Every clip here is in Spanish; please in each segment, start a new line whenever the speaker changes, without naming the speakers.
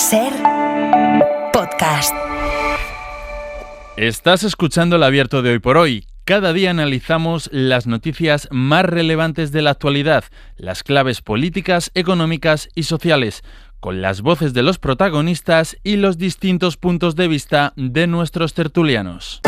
SER Podcast.
Estás escuchando el Abierto de Hoy por Hoy. Cada día analizamos las noticias más relevantes de la actualidad, las claves políticas, económicas y sociales, con las voces de los protagonistas y los distintos puntos de vista de nuestros tertulianos.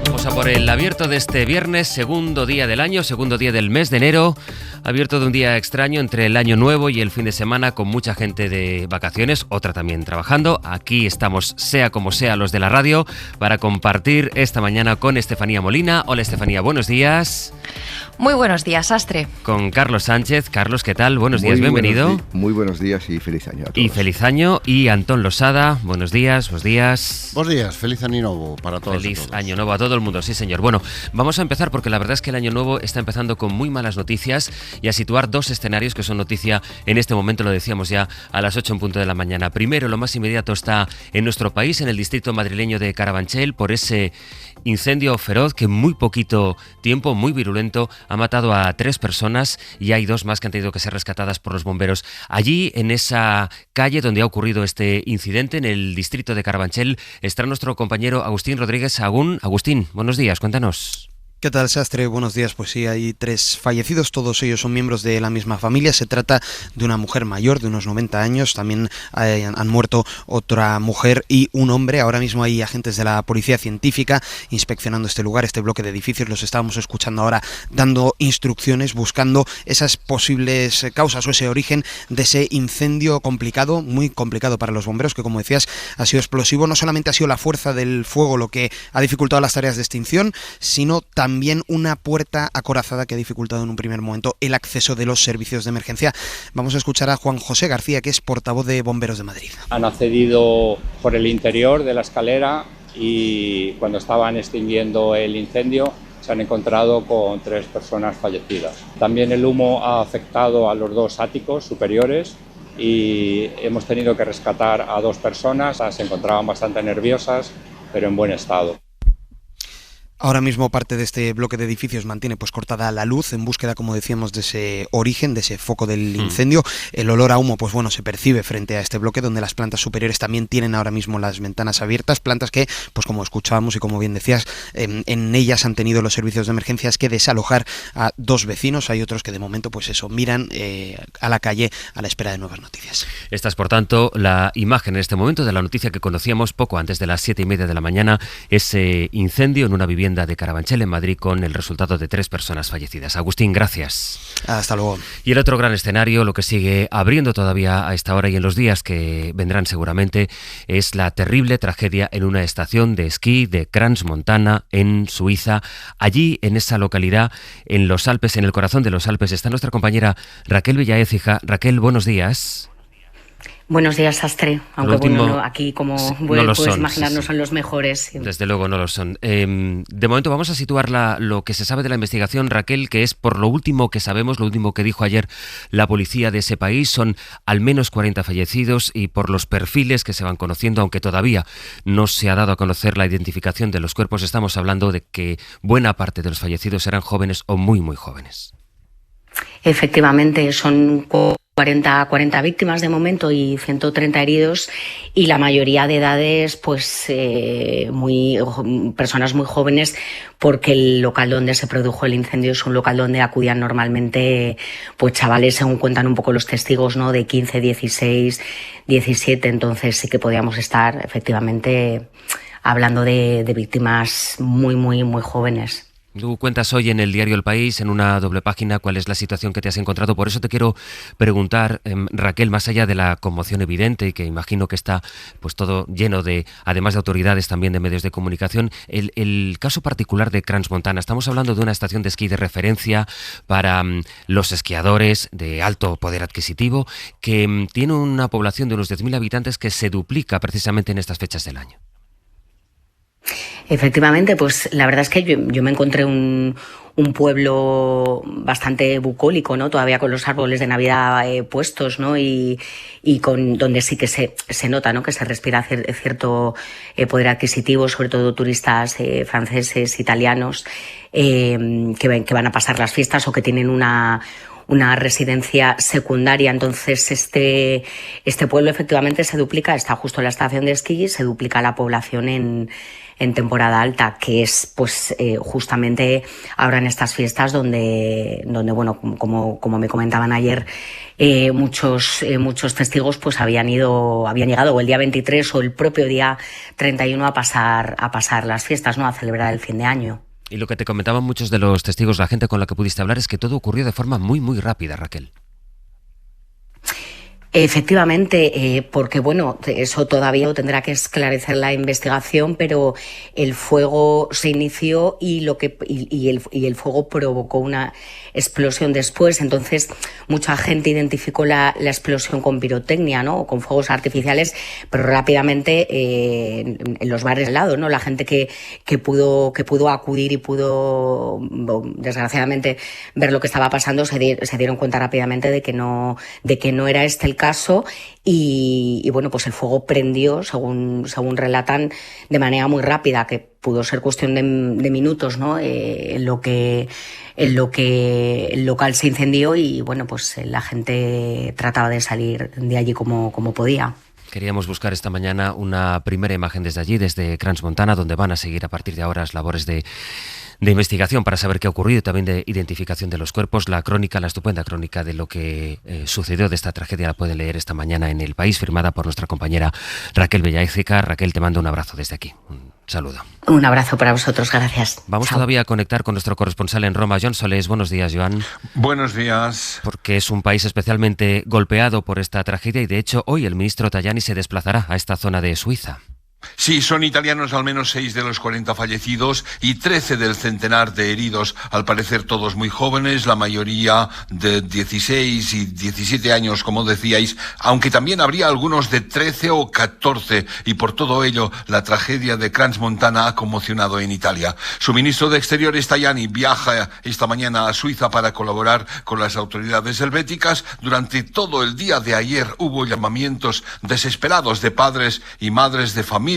Vamos a por el Abierto de este viernes, segundo día del año, segundo día del mes de enero. Abierto de un día extraño entre el año nuevo y el fin de semana, con mucha gente de vacaciones, otra también trabajando. Aquí estamos, sea como sea, los de la radio, para compartir esta mañana con Estefanía Molina. Hola Estefanía, buenos días.
Muy buenos días, Astre.
Con Carlos Sánchez. Carlos, ¿qué tal? Buenos días, bienvenido.
Muy buenos días y feliz año a todos.
Y feliz año. Y Antón Losada, buenos días, buenos días.
Buenos días, feliz año nuevo para todos.
Feliz año nuevo a todo el mundo, sí señor. Bueno, vamos a empezar porque la verdad es que el año nuevo está empezando con muy malas noticias y a situar dos escenarios que son noticia en este momento, lo decíamos ya a las 8 en punto de la mañana. Primero, lo más inmediato está en nuestro país, en el distrito madrileño de Carabanchel, por ese incendio feroz que en muy poquito tiempo, muy virulento, ha matado a 3 personas y hay 2 más que han tenido que ser rescatadas por los bomberos. Allí, en esa calle donde ha ocurrido este incidente, en el distrito de Carabanchel, está nuestro compañero Agustín Rodríguez Sagún. Agustín, buenos días, cuéntanos.
¿Qué tal, Sastre? Buenos días. Pues sí, hay 3 fallecidos, todos ellos son miembros de la misma familia. Se trata de una mujer mayor de unos 90 años, también han muerto otra mujer y un hombre. Ahora mismo hay agentes de la Policía Científica inspeccionando este lugar, este bloque de edificios. Los estábamos escuchando ahora dando instrucciones, buscando esas posibles causas o ese origen de ese incendio complicado, muy complicado para los bomberos, que como decías ha sido explosivo. No solamente ha sido la fuerza del fuego lo que ha dificultado las tareas de extinción, sino también una puerta acorazada que ha dificultado en un primer momento el acceso de los servicios de emergencia. Vamos a escuchar a Juan José García, que es portavoz de Bomberos de Madrid.
Han accedido por el interior de la escalera y cuando estaban extinguiendo el incendio se han encontrado con 3 personas fallecidas. También el humo ha afectado a los 2 áticos superiores y hemos tenido que rescatar a 2 personas. Se encontraban bastante nerviosas, pero en buen estado.
Ahora mismo parte de este bloque de edificios mantiene pues cortada la luz en búsqueda, como decíamos, de ese origen, de ese foco del incendio. El olor a humo, pues bueno, se percibe frente a este bloque donde las plantas superiores también tienen ahora mismo las ventanas abiertas, plantas que, pues como escuchábamos y como bien decías, en ellas han tenido los servicios de emergencias que desalojar a 2 vecinos. Hay otros que de momento, pues eso, miran a la calle a la espera de nuevas noticias.
Esta es, por tanto, la imagen en este momento de la noticia que conocíamos poco antes de las 7:30 de la mañana, ese incendio en una vivienda de Carabanchel en Madrid con el resultado de 3 personas fallecidas. Agustín, gracias.
Hasta luego.
Y el otro gran escenario, lo que sigue abriendo todavía a esta hora y en los días que vendrán seguramente, es la terrible tragedia en una estación de esquí de Crans-Montana en Suiza. Allí, en esa localidad, en los Alpes, en el corazón de los Alpes, está nuestra compañera Raquel Villaécija. Raquel, buenos días.
Buenos días, Astre. Aunque
último,
bueno, aquí como
no
puedes
son,
imaginar,
sí,
no son los mejores.
Desde luego no lo son. De momento vamos a situar lo que se sabe de la investigación, Raquel, que es por lo último que sabemos, lo último que dijo ayer la policía de ese país. Son al menos 40 fallecidos y por los perfiles que se van conociendo, aunque todavía no se ha dado a conocer la identificación de los cuerpos, estamos hablando de que buena parte de los fallecidos eran jóvenes o muy, muy jóvenes.
Efectivamente, son 40 víctimas de momento y 130 heridos, y la mayoría de edades, pues personas muy jóvenes, porque el local donde se produjo el incendio es un local donde acudían normalmente pues chavales, según cuentan un poco los testigos, ¿no?, de 15, 16, 17, entonces sí que podíamos estar efectivamente hablando de víctimas muy, muy, muy jóvenes.
Tú cuentas hoy en el diario El País, en una doble página, cuál es la situación que te has encontrado. Por eso te quiero preguntar, Raquel, más allá de la conmoción evidente y que imagino que está pues todo lleno de, además de autoridades, también de medios de comunicación, el caso particular de Crans-Montana. Estamos hablando de una estación de esquí de referencia para los esquiadores de alto poder adquisitivo, que tiene una población de unos 10.000 habitantes que se duplica precisamente en estas fechas del año.
Efectivamente, pues la verdad es que yo me encontré un pueblo bastante bucólico, ¿no? Todavía con los árboles de Navidad puestos, ¿no? Y con donde sí que se nota, ¿no?, que se respira cierto poder adquisitivo, sobre todo turistas franceses, italianos, que van a pasar las fiestas o que tienen una una residencia secundaria. Entonces este pueblo efectivamente se duplica, está justo en la estación de esquí, se duplica la población en temporada alta, que es pues justamente ahora en estas fiestas donde bueno, como me comentaban ayer, muchos testigos pues habían llegado o el día 23 o el propio día 31 a pasar las fiestas, ¿no? A celebrar el fin de año.
Y lo que te comentaban muchos de los testigos, la gente con la que pudiste hablar, es que todo ocurrió de forma muy, muy rápida, Raquel.
Efectivamente, porque bueno, eso todavía lo tendrá que esclarecer la investigación, pero el fuego se inició y el fuego provocó una explosión después. Entonces, mucha gente identificó la explosión con pirotecnia, ¿no? O con fuegos artificiales, pero rápidamente en los bares al lado, ¿no? La gente que pudo acudir y pudo, desgraciadamente, ver lo que estaba pasando, se dieron cuenta rápidamente de que no era este el caso y bueno, pues el fuego prendió, según relatan, de manera muy rápida, que pudo ser cuestión de minutos, ¿no? En lo que el local se incendió y bueno, pues la gente trataba de salir de allí como podía.
Queríamos buscar esta mañana una primera imagen desde allí, desde Crans Montana, donde van a seguir a partir de ahora las labores de investigación para saber qué ha ocurrido y también de identificación de los cuerpos. La estupenda crónica de lo que sucedió de esta tragedia la pueden leer esta mañana en El País, firmada por nuestra compañera Raquel Belláizica. Raquel, te mando un abrazo desde aquí. Un saludo.
Un abrazo para vosotros, gracias.
Vamos todavía a conectar con nuestro corresponsal en Roma, Joan Solés. Buenos días, Joan.
Buenos días.
Porque es un país especialmente golpeado por esta tragedia y de hecho hoy el ministro Tajani se desplazará a esta zona de Suiza.
Sí, son italianos al menos 6 de los 40 fallecidos y 13 del centenar de heridos, al parecer todos muy jóvenes, la mayoría de 16 y 17 años, como decíais, aunque también habría algunos de 13 o 14, y por todo ello la tragedia de Crans Montana ha conmocionado en Italia. Su ministro de Exteriores, Tajani, viaja esta mañana a Suiza para colaborar con las autoridades helvéticas. Durante todo el día de ayer hubo llamamientos desesperados de padres y madres de familias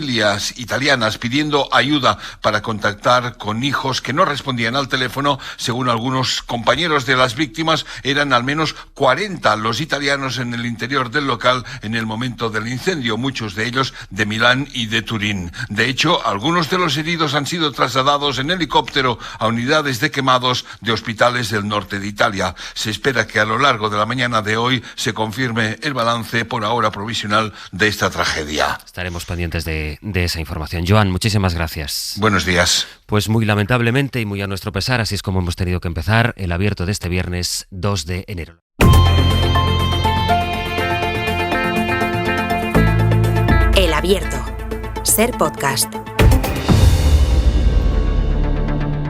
italianas pidiendo ayuda para contactar con hijos que no respondían al teléfono. Según algunos compañeros de las víctimas, eran al menos 40 los italianos en el interior del local en el momento del incendio, muchos de ellos de Milán y de Turín. De hecho, algunos de los heridos han sido trasladados en helicóptero a unidades de quemados de hospitales del norte de Italia. Se espera que a lo largo de la mañana de hoy se confirme el balance, por ahora provisional, de esta tragedia.
Estaremos pendientes de esa información. Joan, muchísimas gracias.
Buenos días.
Pues muy lamentablemente y muy a nuestro pesar, así es como hemos tenido que empezar el abierto de este viernes 2 de enero.
El abierto. Ser podcast.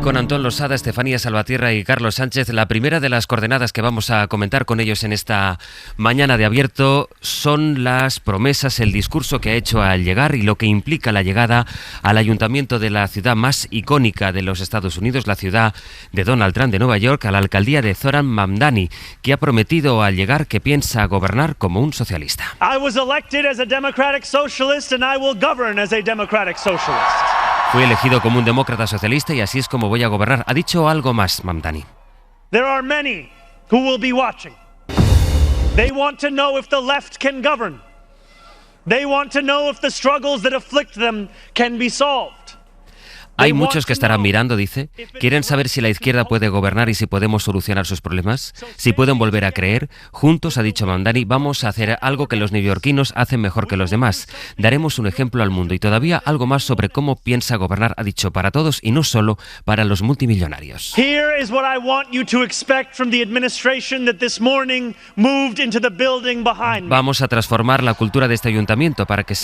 Con Antón Losada, Estefanía Salvatierra y Carlos Sánchez, la primera de las coordenadas que vamos a comentar con ellos en esta mañana de abierto son las promesas, el discurso que ha hecho al llegar y lo que implica la llegada al ayuntamiento de la ciudad más icónica de los Estados Unidos, la ciudad de Donald Trump de Nueva York, a la alcaldía de Zoran Mamdani, que ha prometido al llegar que piensa gobernar como un socialista.
I was elected as a democratic socialist and I will govern as a democratic socialist.
Fui elegido como un demócrata socialista y así es como voy a gobernar. Ha dicho algo más, Mamdani.
There are many who will be watching. They want to know if the left can govern. They want to know if the struggles that afflict them can be solved.
Hay muchos que estarán mirando, dice. Quieren saber si la izquierda puede gobernar y si podemos solucionar sus problemas, si pueden volver a creer. Juntos, ha dicho Mamdani, vamos a hacer algo que los neoyorquinos hacen mejor que los demás. Daremos un ejemplo al mundo y todavía algo más sobre cómo piensa gobernar, ha dicho, para todos y no solo para los multimillonarios.
Here is what I want you to expect from the administration that this morning moved into the building behind me.
Vamos a transformar la cultura de este ayuntamiento para que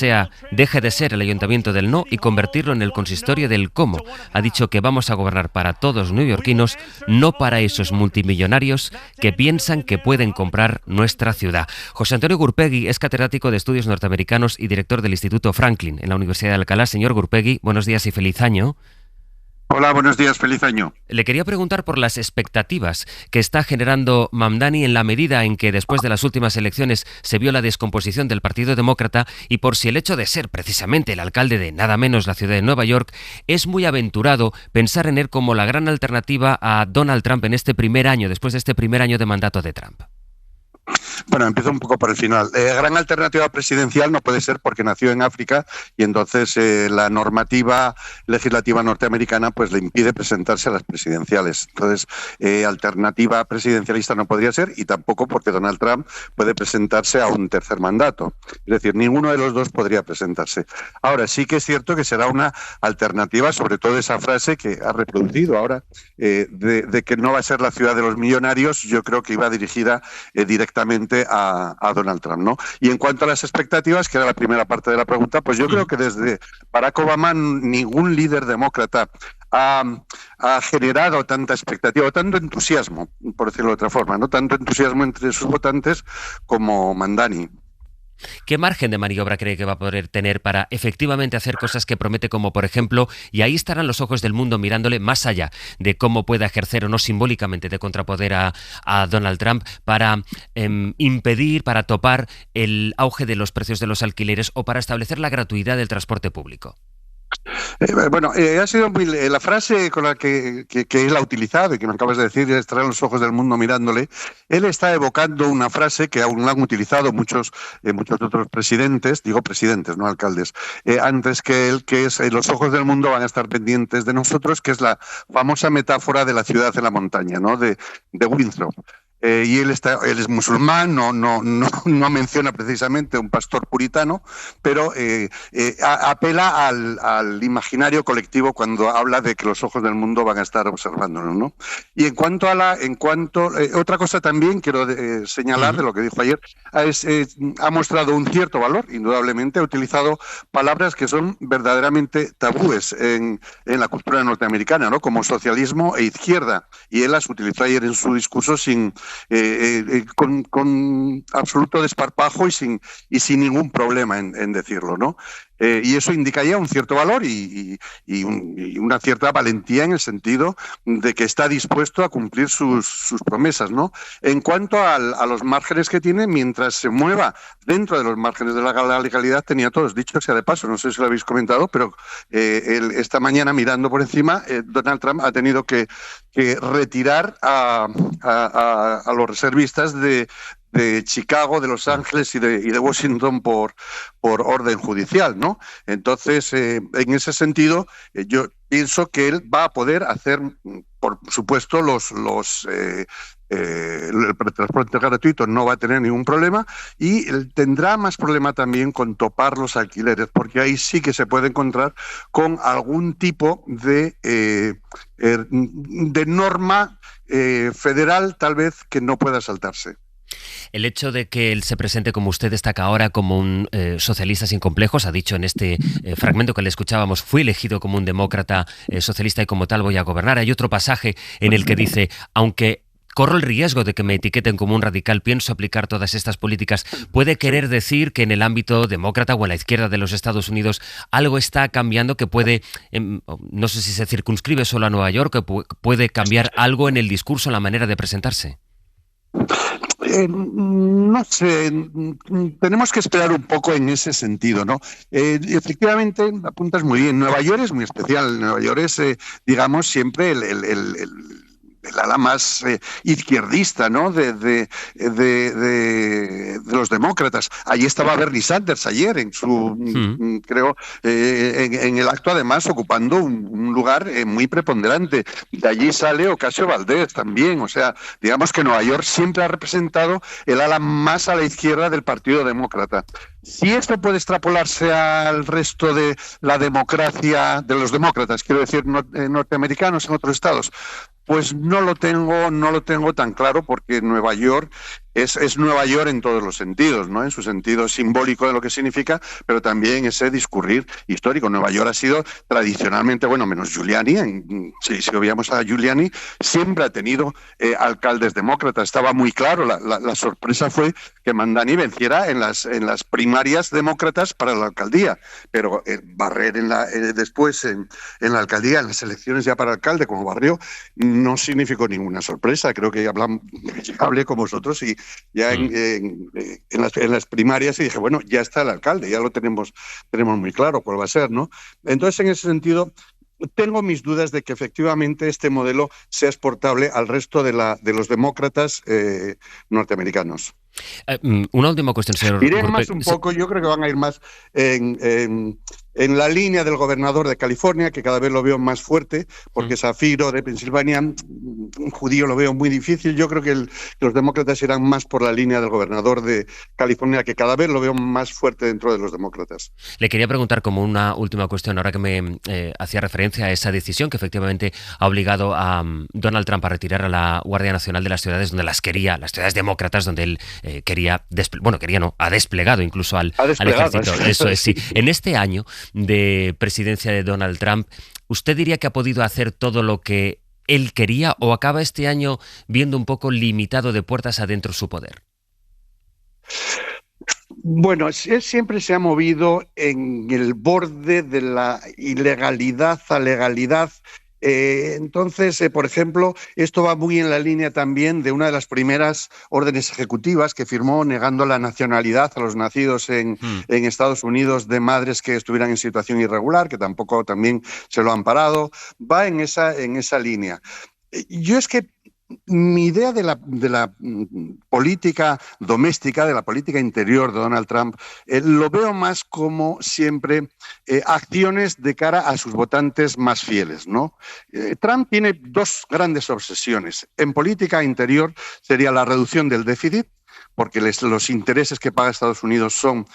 deje de ser el ayuntamiento del no y convertirlo en el consistorio del cómo. Ha dicho que vamos a gobernar para todos neoyorquinos, no para esos multimillonarios que piensan que pueden comprar nuestra ciudad. José Antonio Gurpegui es catedrático de Estudios Norteamericanos y director del Instituto Franklin en la Universidad de Alcalá. Señor Gurpegui, buenos días y feliz año.
Hola, buenos días, feliz año.
Le quería preguntar por las expectativas que está generando Mamdani en la medida en que después de las últimas elecciones se vio la descomposición del Partido Demócrata y por si el hecho de ser precisamente el alcalde de nada menos la ciudad de Nueva York es muy aventurado pensar en él como la gran alternativa a Donald Trump en este primer año, después de este primer año de mandato de Trump.
Bueno, empiezo un poco por el final. Gran alternativa presidencial no puede ser porque nació en África y entonces la normativa legislativa norteamericana pues le impide presentarse a las presidenciales. Entonces, alternativa presidencialista no podría ser y tampoco porque Donald Trump puede presentarse a un tercer mandato. Es decir, ninguno de los dos podría presentarse. Ahora, sí que es cierto que será una alternativa, sobre todo esa frase que ha reproducido ahora, de que no va a ser la ciudad de los millonarios, yo creo que iba dirigida directamente a Donald Trump, ¿no? Y en cuanto a las expectativas, que era la primera parte de la pregunta, pues yo creo que desde Barack Obama ningún líder demócrata ha generado tanta expectativa o tanto entusiasmo, por decirlo de otra forma, ¿no? Tanto entusiasmo entre sus votantes como Mamdani.
¿Qué margen de maniobra cree que va a poder tener para efectivamente hacer cosas que promete, como por ejemplo, y ahí estarán los ojos del mundo mirándole más allá de cómo pueda ejercer o no simbólicamente de contrapoder a Donald Trump para impedir, para topar el auge de los precios de los alquileres o para establecer la gratuidad del transporte público?
Ha sido la frase con la que él ha utilizado y que me acabas de decir, estarán los ojos del mundo mirándole. Él está evocando una frase que aún han utilizado muchos otros presidentes, digo presidentes, no alcaldes, antes que él, que es los ojos del mundo van a estar pendientes de nosotros, que es la famosa metáfora de la ciudad en la montaña, ¿no? de Winthrop. Y él es musulmán, no menciona precisamente un pastor puritano, pero apela al imaginario colectivo cuando habla de que los ojos del mundo van a estar observándonos, ¿no? Y en cuanto otra cosa también quiero señalar de lo que dijo ayer, ha mostrado un cierto valor, indudablemente, ha utilizado palabras que son verdaderamente tabúes en la cultura norteamericana, ¿no? Como socialismo e izquierda, y él las utilizó ayer en su discurso con absoluto desparpajo y sin ningún problema en decirlo, ¿no? Y eso indica ya un cierto valor y una cierta valentía en el sentido de que está dispuesto a cumplir sus promesas, ¿no? En cuanto a los márgenes que tiene, mientras se mueva dentro de los márgenes de la legalidad, tenía todos. Dicho sea de paso, no sé si lo habéis comentado, pero esta mañana, mirando por encima, Donald Trump ha tenido que retirar a los reservistas de Chicago, de Los Ángeles y de Washington por orden judicial, ¿no? Entonces, en ese sentido, yo pienso que él va a poder hacer, por supuesto, el transporte gratuito no va a tener ningún problema y tendrá más problema también con topar los alquileres, porque ahí sí que se puede encontrar con algún tipo de norma federal, tal vez, que no pueda saltarse.
El hecho de que él se presente, como usted destaca ahora, como un socialista sin complejos, ha dicho en este fragmento que le escuchábamos, fui elegido como un demócrata socialista y como tal voy a gobernar. Hay otro pasaje en el que dice, aunque corro el riesgo de que me etiqueten como un radical, pienso aplicar todas estas políticas. ¿Puede querer decir que en el ámbito demócrata o en la izquierda de los Estados Unidos algo está cambiando que puede, no sé si se circunscribe solo a Nueva York, que puede cambiar algo en el discurso, en la manera de presentarse?
No sé, tenemos que esperar un poco en ese sentido, ¿no? Efectivamente, apuntas muy bien. Nueva York es muy especial. Nueva York es, digamos, siempre el ala más izquierdista, ¿no? de los demócratas. Allí estaba Bernie Sanders ayer en su, creo, en el acto, además, ocupando un lugar muy preponderante. De allí sale Ocasio-Valdez también. O sea, digamos que Nueva York siempre ha representado el ala más a la izquierda del Partido Demócrata. Si esto puede extrapolarse al resto de la democracia, de los demócratas, quiero decir, norteamericanos en otros estados, pues no lo tengo tan claro, porque Nueva York es Nueva York en todos los sentidos, ¿no? En su sentido simbólico de lo que significa, pero también ese discurrir histórico. Nueva York ha sido tradicionalmente, bueno, menos Giuliani, si obviamos a Giuliani, siempre ha tenido alcaldes demócratas. Estaba muy claro, la sorpresa fue que Mandani venciera en las primarias demócratas para la alcaldía, pero barrer después en la alcaldía, en las elecciones ya para alcalde, como barrió, no significó ninguna sorpresa. Creo que hablé con vosotros y ya en las primarias y dije, bueno, ya está el alcalde, ya lo tenemos muy claro cuál va a ser, ¿no? Entonces, en ese sentido, tengo mis dudas de que efectivamente este modelo sea exportable al resto de los demócratas norteamericanos.
Una última cuestión, señor.
Iré más un poco, yo creo que van a ir más en la línea del gobernador de California, que cada vez lo veo más fuerte, porque Zafiro de Pensilvania, un judío, lo veo muy difícil. Yo creo que los demócratas irán más por la línea del gobernador de California, que cada vez lo veo más fuerte dentro de los demócratas.
Le quería preguntar como una última cuestión, ahora que me hacía referencia a esa decisión que efectivamente ha obligado a Donald Trump a retirar a la Guardia Nacional de las ciudades donde las quería, las ciudades demócratas, donde él ha desplegado incluso al ejército. Eso es, sí. En este año de presidencia de Donald Trump, ¿usted diría que ha podido hacer todo lo que él quería o acaba este año viendo un poco limitado de puertas adentro su poder?
Bueno, él siempre se ha movido en el borde de la ilegalidad a legalidad. Entonces, por ejemplo, esto va muy en la línea también de una de las primeras órdenes ejecutivas que firmó negando la nacionalidad a los nacidos en Estados Unidos de madres que estuvieran en situación irregular, que tampoco también se lo han parado. Va en esa línea. Yo es que mi idea de la política doméstica, de la política interior de Donald Trump, lo veo más como siempre acciones de cara a sus votantes más fieles, ¿no? Trump tiene dos grandes obsesiones. En política interior sería la reducción del déficit, porque los intereses que paga Estados Unidos son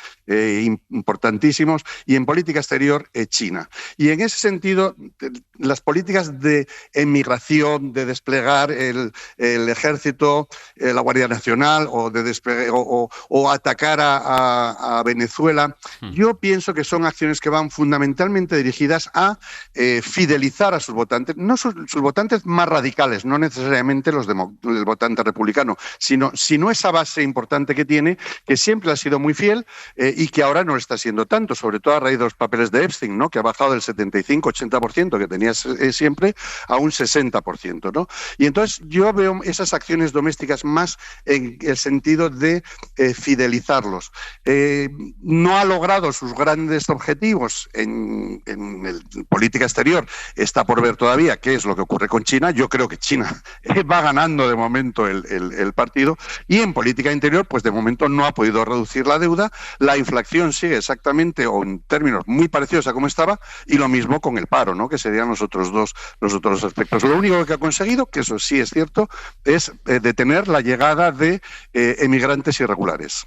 importantísimos, y en política exterior, China. Y en ese sentido, las políticas de emigración, de desplegar el ejército, la Guardia Nacional, o atacar a Venezuela, yo pienso que son acciones que van fundamentalmente dirigidas a fidelizar a sus votantes, no sus votantes más radicales, no necesariamente el votante republicano, sino esa base importante que tiene, que siempre ha sido muy fiel y que ahora no lo está siendo tanto, sobre todo a raíz de los papeles de Epstein, ¿no? Que ha bajado del 75-80% que tenía siempre a un 60%, ¿no? Y entonces yo veo esas acciones domésticas más en el sentido de fidelizarlos. No ha logrado sus grandes objetivos en política exterior, está por ver todavía qué es lo que ocurre con China. Yo creo que China va ganando de momento el partido, y en política interior, pues de momento no ha podido reducir la deuda, la inflación sigue exactamente o en términos muy parecidos a como estaba, y lo mismo con el paro, ¿no? Que serían los otros aspectos. Lo único que ha conseguido, que eso sí es cierto, es detener la llegada de emigrantes irregulares.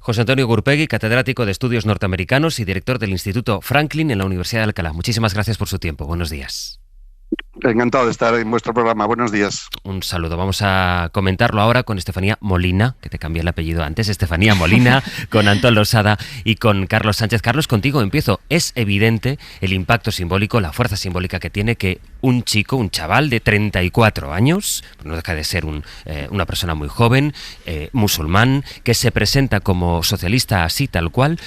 José Antonio Gurpegui, catedrático de Estudios Norteamericanos y director del Instituto Franklin en la Universidad de Alcalá. Muchísimas gracias por su tiempo. Buenos días.
Encantado de estar en vuestro programa. Buenos días.
Un saludo. Vamos a comentarlo ahora con Estefanía Molina, que te cambié el apellido antes. Estefanía Molina, con Antón Losada y con Carlos Sánchez. Carlos, contigo empiezo. Es evidente el impacto simbólico, la fuerza simbólica que tiene que un chaval de 34 años, no deja de ser una persona muy joven, musulmán, que se presenta como socialista así tal cual,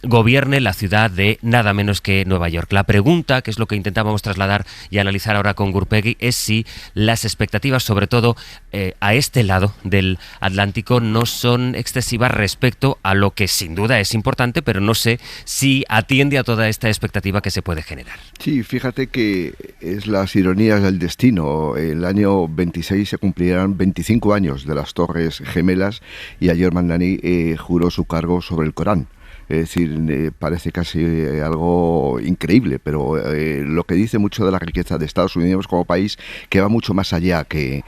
gobierne la ciudad de nada menos que Nueva York. La pregunta, que es lo que intentábamos trasladar y analizar ahora con Gurpegui, es si las expectativas, sobre todo a este lado del Atlántico, no son excesivas respecto a lo que sin duda es importante, pero no sé si atiende a toda esta expectativa que se puede generar.
Sí, fíjate que es las ironías del destino. El año 26 se cumplirán 25 años de las Torres Gemelas y ayer Mandani juró su cargo sobre el Corán. Es decir, parece casi algo increíble, pero lo que dice mucho de la riqueza de Estados Unidos como país, que va mucho más allá que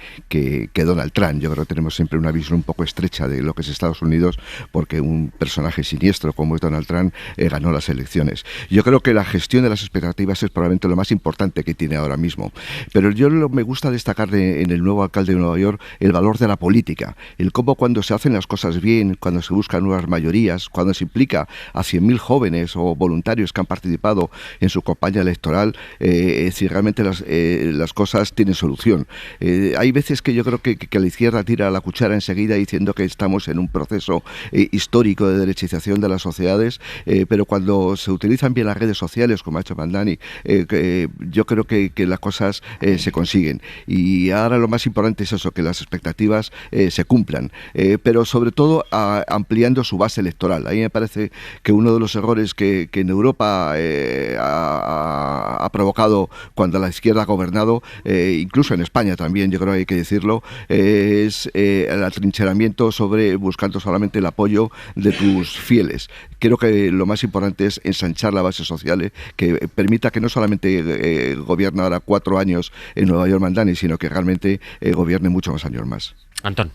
Donald Trump. Yo creo que tenemos siempre una visión un poco estrecha de lo que es Estados Unidos, porque un personaje siniestro como es Donald Trump ganó las elecciones. Yo creo que la gestión de las expectativas es probablemente lo más importante que tiene ahora mismo. Pero me gusta destacar en el nuevo alcalde de Nueva York el valor de la política, el cómo cuando se hacen las cosas bien, cuando se buscan nuevas mayorías, cuando se implica a 100.000 jóvenes o voluntarios que han participado en su campaña electoral, si realmente las cosas tienen solución. Hay veces que yo creo que la izquierda tira la cuchara enseguida diciendo que estamos en un proceso histórico de derechización de las sociedades, pero cuando se utilizan bien las redes sociales, como ha hecho Mamdani, yo creo que las cosas se consiguen. Y ahora lo más importante es eso, que las expectativas se cumplan, pero sobre todo ampliando su base electoral. A mí me parece que uno de los errores que en Europa ha provocado cuando la izquierda ha gobernado, incluso en España también, yo creo que hay que decirlo, es el atrincheramiento buscando solamente el apoyo de tus fieles. Creo que lo más importante es ensanchar la base social, que permita que no solamente gobierne ahora 4 años en Nueva York Mamdani, sino que realmente gobierne muchos más años más.
Antón.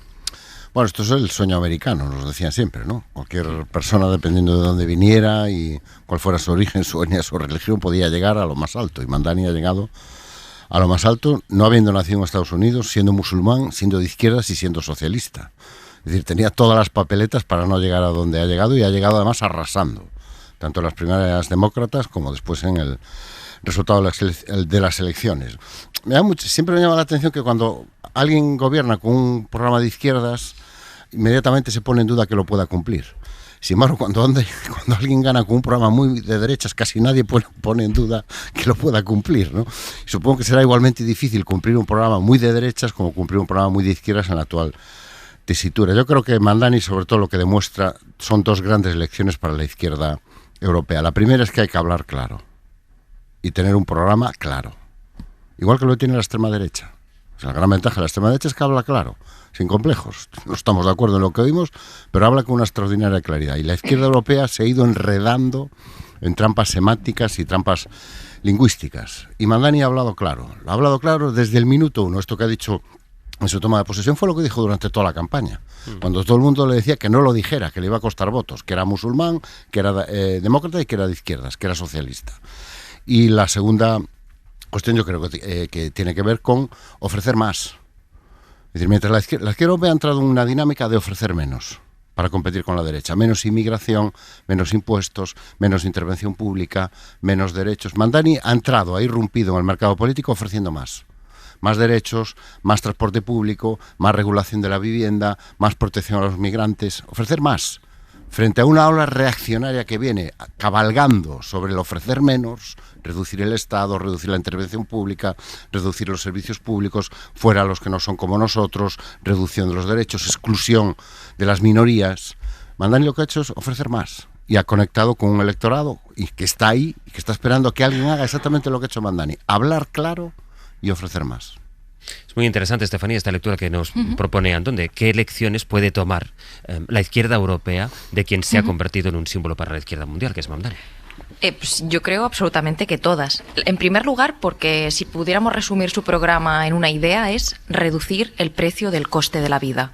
Bueno, esto es el sueño americano, nos decían siempre, ¿no? Cualquier persona, dependiendo de dónde viniera y cuál fuera su origen, su etnia, su religión, podía llegar a lo más alto. Y Mamdani ha llegado a lo más alto, no habiendo nacido en Estados Unidos, siendo musulmán, siendo de izquierdas y siendo socialista. Es decir, tenía todas las papeletas para no llegar a donde ha llegado, y ha llegado además arrasando, tanto en las primarias demócratas como después en el resultado de las elecciones. Siempre me llama la atención que cuando alguien gobierna con un programa de izquierdas, inmediatamente se pone en duda que lo pueda cumplir. Sin embargo, cuando alguien gana con un programa muy de derechas, casi nadie pone en duda que lo pueda cumplir, ¿no? Y supongo que será igualmente difícil cumplir un programa muy de derechas como cumplir un programa muy de izquierdas en la actual tesitura. Yo creo que Mamdani, sobre todo, lo que demuestra son 2 grandes lecciones para la izquierda europea. La primera es que hay que hablar claro y tener un programa claro, igual que lo tiene la extrema derecha. O sea, la gran ventaja de la extrema derecha es que habla claro, sin complejos. No estamos de acuerdo en lo que oímos, pero habla con una extraordinaria claridad. Y la izquierda europea se ha ido enredando en trampas semánticas y trampas lingüísticas. Y Mamdani ha hablado claro desde el minuto 1. Esto que ha dicho en su toma de posesión fue lo que dijo durante toda la campaña. Cuando todo el mundo le decía que no lo dijera, que le iba a costar votos, que era musulmán, que era demócrata y que era de izquierdas, que era socialista. Y la segunda cuestión yo creo que tiene que ver con ofrecer más. Es decir, mientras la izquierda europea ha entrado en una dinámica de ofrecer menos para competir con la derecha. Menos inmigración, menos impuestos, menos intervención pública, menos derechos. Mamdani ha irrumpido en el mercado político ofreciendo más. Más derechos, más transporte público, más regulación de la vivienda, más protección a los migrantes. Ofrecer más. Frente a una ola reaccionaria que viene cabalgando sobre el ofrecer menos, reducir el Estado, reducir la intervención pública, reducir los servicios públicos, fuera los que no son como nosotros, reducción de los derechos, exclusión de las minorías. Mamdani lo que ha hecho es ofrecer más, y ha conectado con un electorado y que está ahí y que está esperando que alguien haga exactamente lo que ha hecho Mamdani: hablar claro y ofrecer más.
Es muy interesante, Estefanía, esta lectura que nos propone Antón, de qué lecciones puede tomar la izquierda europea de quien se ha convertido en un símbolo para la izquierda mundial, que es Mamdani.
Pues yo creo absolutamente que todas. En primer lugar, porque si pudiéramos resumir su programa en una idea, es reducir el precio del coste de la vida,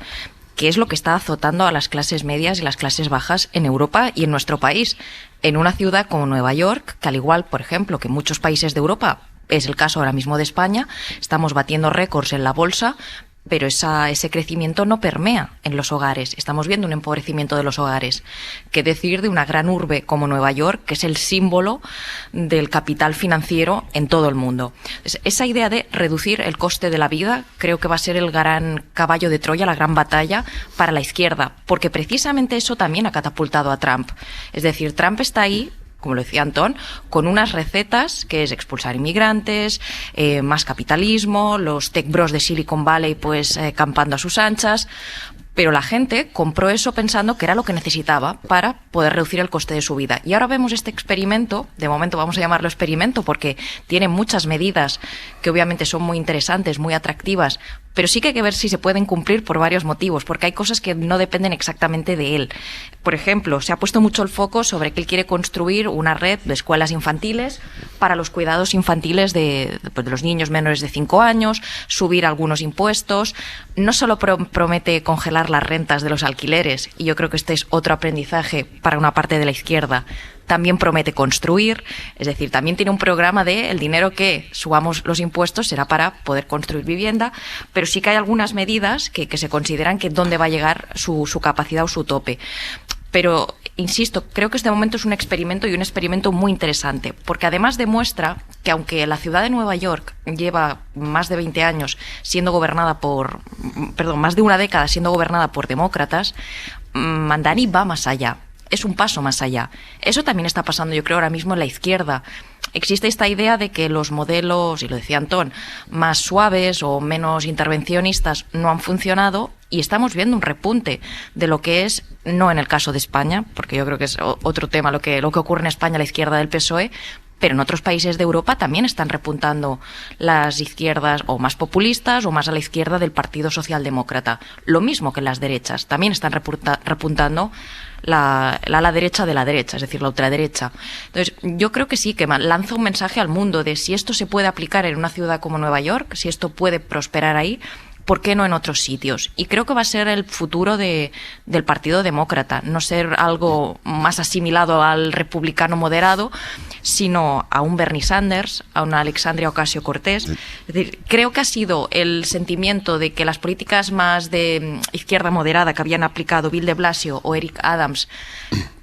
que es lo que está azotando a las clases medias y las clases bajas en Europa y en nuestro país. En una ciudad como Nueva York, que al igual, por ejemplo, que muchos países de Europa, es el caso ahora mismo de España, estamos batiendo récords en la bolsa, pero ese crecimiento no permea en los hogares. Estamos viendo un empobrecimiento de los hogares. ¿Qué decir de una gran urbe como Nueva York, que es el símbolo del capital financiero en todo el mundo? Esa idea de reducir el coste de la vida creo que va a ser el gran caballo de Troya, la gran batalla para la izquierda, porque precisamente eso también ha catapultado a Trump. Es decir, Trump está ahí, como lo decía Antón, con unas recetas que es expulsar inmigrantes, más capitalismo, los tech bros de Silicon Valley pues campando a sus anchas, Pero la gente compró eso pensando que era lo que necesitaba para poder reducir el coste de su vida. Y ahora vemos este experimento, de momento vamos a llamarlo experimento porque tiene muchas medidas que obviamente son muy interesantes, muy atractivas, pero sí que hay que ver si se pueden cumplir por varios motivos, porque hay cosas que no dependen exactamente de él. Por ejemplo, se ha puesto mucho el foco sobre que él quiere construir una red de escuelas infantiles para los cuidados infantiles de los niños menores de 5 años, subir algunos impuestos. No solo promete congelar las rentas de los alquileres, y yo creo que este es otro aprendizaje para una parte de la izquierda, también promete construir, es decir, también tiene un programa de el dinero que subamos los impuestos será para poder construir vivienda, pero sí que hay algunas medidas que se consideran que dónde va a llegar su capacidad o su tope. Pero, insisto, creo que este momento es un experimento y un experimento muy interesante, porque además demuestra que aunque la ciudad de Nueva York lleva más de 20 años siendo gobernada más de una década siendo gobernada por demócratas, Mamdani va más allá. Es un paso más allá. Eso también está pasando, yo creo, ahora mismo en la izquierda. Existe esta idea de que los modelos, y lo decía Antón, más suaves o menos intervencionistas no han funcionado, y estamos viendo un repunte de lo que es, no en el caso de España, porque yo creo que es otro tema lo que ocurre en España a la izquierda del PSOE, pero en otros países de Europa también están repuntando las izquierdas o más populistas o más a la izquierda del Partido Socialdemócrata. Lo mismo que las derechas, también están repuntando la ala derecha de la derecha, es decir, la ultraderecha. Entonces, yo creo que sí, que lanza un mensaje al mundo de si esto se puede aplicar en una ciudad como Nueva York, si esto puede prosperar ahí, ¿por qué no en otros sitios? Y creo que va a ser el futuro del Partido Demócrata, no ser algo más asimilado al republicano moderado, sino a un Bernie Sanders, a una Alexandria Ocasio-Cortez. Es decir, creo que ha sido el sentimiento de que las políticas más de izquierda moderada que habían aplicado Bill de Blasio o Eric Adams,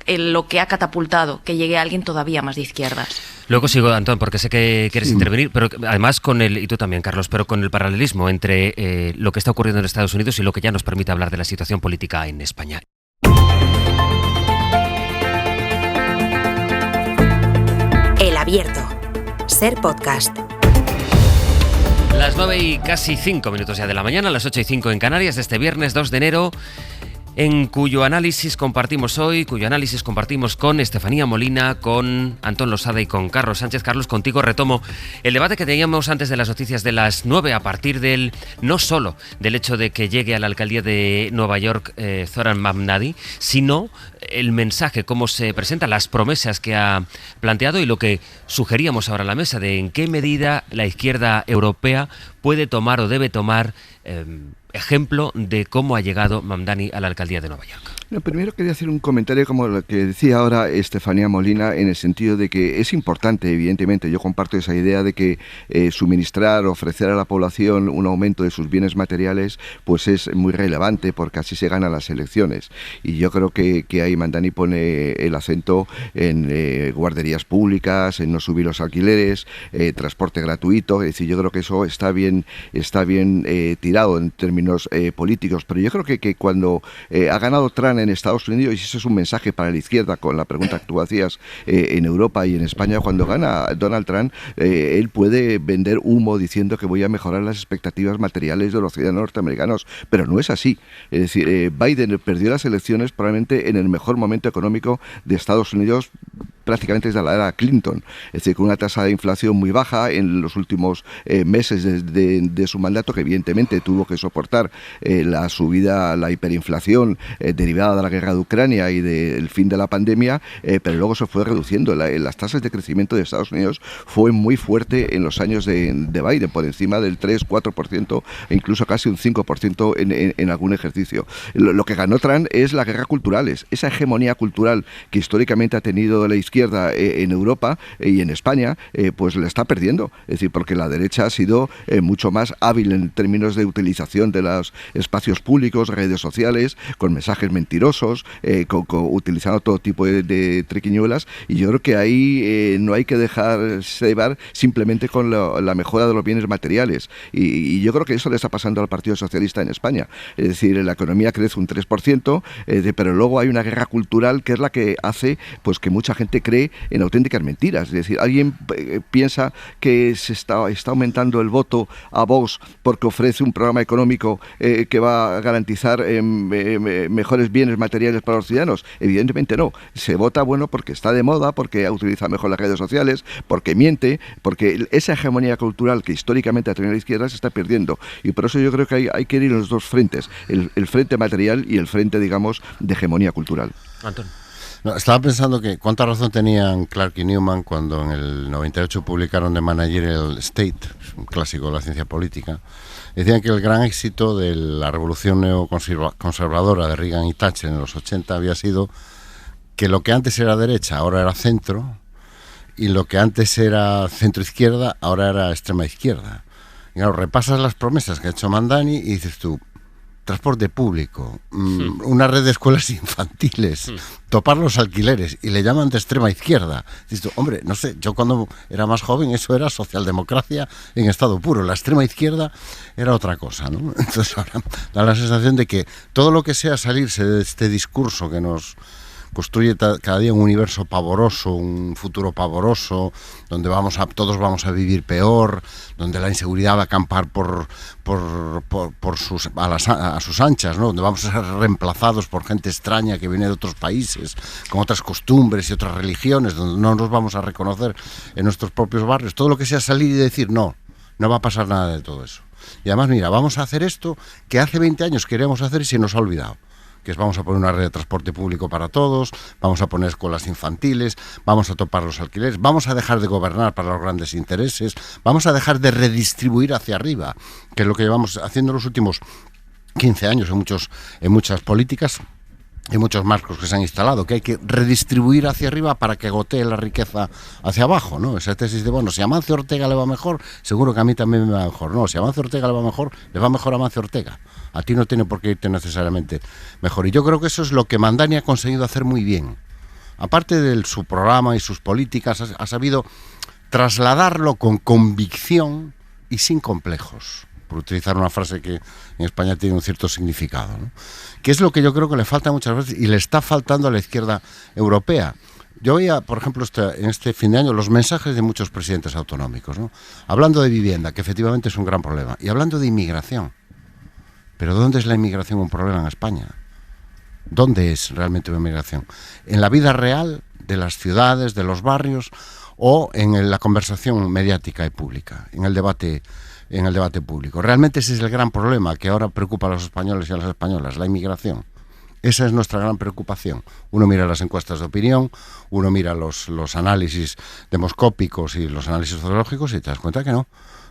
lo que ha catapultado que llegue alguien todavía más de izquierdas.
Luego sigo, Antón, porque sé que quieres intervenir, pero además y tú también, Carlos, pero con el paralelismo entre lo que está ocurriendo en Estados Unidos y lo que ya nos permite hablar de la situación política en España.
El Abierto. Ser podcast.
Las 9:05 ya de la mañana, las 8:05 en Canarias, de este viernes 2 de enero, cuyo análisis compartimos con Estefanía Molina, con Antón Losada y con Carlos Sánchez. Carlos, contigo retomo el debate que teníamos antes de las noticias de las 9, a partir no solo del hecho de que llegue a la alcaldía de Nueva York Zoran Mamdani, sino el mensaje, cómo se presenta, las promesas que ha planteado y lo que sugeríamos ahora a la mesa de en qué medida la izquierda europea puede tomar o debe tomar ejemplo de cómo ha llegado Mamdani a la alcaldía de Nueva York.
No, primero quería hacer un comentario como lo que decía ahora Estefanía Molina, en el sentido de que es importante, evidentemente, yo comparto esa idea de que suministrar, ofrecer a la población un aumento de sus bienes materiales, pues es muy relevante, porque así se ganan las elecciones. Y yo creo que ahí Mamdani pone el acento en guarderías públicas, en no subir los alquileres, transporte gratuito. Es decir, yo creo que eso está bien tirado en términos políticos. Pero yo creo que cuando ha ganado Trump en Estados Unidos, y eso es un mensaje para la izquierda con la pregunta que tú hacías en Europa y en España, cuando gana Donald Trump, él puede vender humo diciendo que voy a mejorar las expectativas materiales de los ciudadanos norteamericanos, pero no es así. Es decir, Biden perdió las elecciones probablemente en el mejor momento económico de Estados Unidos prácticamente desde la era Clinton, es decir, con una tasa de inflación muy baja en los últimos meses de su mandato, que evidentemente tuvo que soportar la subida, la hiperinflación derivada de la guerra de Ucrania y del fin de la pandemia, pero luego se fue reduciendo. Las tasas de crecimiento de Estados Unidos fue muy fuerte en los años de Biden, por encima del 3-4% e incluso casi un 5% en algún ejercicio. Lo que ganó Trump es la guerra cultural, esa hegemonía cultural que históricamente ha tenido la izquierda en Europa y en España, pues la está perdiendo. Es decir, porque la derecha ha sido mucho más hábil en términos de utilización de los espacios públicos, redes sociales, con mensajes mentirosos, utilizando todo tipo de triquiñuelas, y yo creo que ahí no hay que dejarse llevar simplemente con la mejora de los bienes materiales, y yo creo que eso le está pasando al Partido Socialista en España. Es decir, la economía crece un 3%, pero luego hay una guerra cultural que es la que hace pues que mucha gente cree en auténticas mentiras. Es decir, alguien piensa que se está aumentando el voto a Vox porque ofrece un programa económico que va a garantizar mejores bienes materiales para los ciudadanos. Evidentemente no. Se vota, bueno, porque está de moda, porque utiliza mejor las redes sociales, porque miente, porque esa hegemonía cultural que históricamente ha tenido la izquierda se está perdiendo. Y por eso yo creo que hay que ir en los dos frentes, el frente material y el frente, digamos, de hegemonía cultural.
Antón.
No, estaba pensando que cuánta razón tenían Clark y Newman cuando en el 98 publicaron The Managerial State, un clásico de la ciencia política. Decían que el gran éxito de la revolución neoconservadora de Reagan y Thatcher en los 80 había sido que lo que antes era derecha ahora era centro, y lo que antes era centro-izquierda ahora era extrema-izquierda. Y claro, repasas las promesas que ha hecho Mandani y dices tú, transporte público, una red de escuelas infantiles, topar los alquileres, y le llaman de extrema izquierda. Dices tú, hombre, no sé, yo cuando era más joven eso era socialdemocracia en estado puro, la extrema izquierda era otra cosa, ¿no? Entonces ahora da la sensación de que todo lo que sea salirse de este discurso que nos construye cada día un universo pavoroso, un futuro pavoroso, donde todos vamos a vivir peor, donde la inseguridad va a acampar a sus anchas, ¿no? Donde vamos a ser reemplazados por gente extraña que viene de otros países, con otras costumbres y otras religiones, donde no nos vamos a reconocer en nuestros propios barrios. Todo lo que sea salir y decir, no va a pasar nada de todo eso. Y además, mira, vamos a hacer esto que hace 20 años queríamos hacer y se nos ha olvidado. Que es, vamos a poner una red de transporte público para todos, vamos a poner escuelas infantiles, vamos a topar los alquileres, vamos a dejar de gobernar para los grandes intereses, vamos a dejar de redistribuir hacia arriba, que es lo que llevamos haciendo los últimos 15 años en muchas políticas, en muchos marcos que se han instalado, que hay que redistribuir hacia arriba para que gotee la riqueza hacia abajo, ¿no? Esa tesis de, bueno, si a Amancio Ortega le va mejor, seguro que a mí también me va mejor. No, si a Amancio Ortega le va mejor a Amancio Ortega. A ti no tiene por qué irte necesariamente mejor. Y yo creo que eso es lo que Mandani ha conseguido hacer muy bien. Aparte de su programa y sus políticas, ha sabido trasladarlo con convicción y sin complejos, por utilizar una frase que en España tiene un cierto significado, ¿no? Que es lo que yo creo que le falta muchas veces y le está faltando a la izquierda europea. Yo veía, por ejemplo, en este fin de año los mensajes de muchos presidentes autonómicos, ¿no? Hablando de vivienda, que efectivamente es un gran problema, y hablando de inmigración. Pero ¿dónde es la inmigración un problema en España? ¿Dónde es realmente una inmigración? ¿En la vida real de las ciudades, de los barrios, o en la conversación mediática y pública, en el debate público? Realmente ese es el gran problema que ahora preocupa a los españoles y a las españolas, la inmigración. Esa es nuestra gran preocupación. Uno mira las encuestas de opinión, uno mira los análisis demoscópicos y los análisis sociológicos y te das cuenta que no,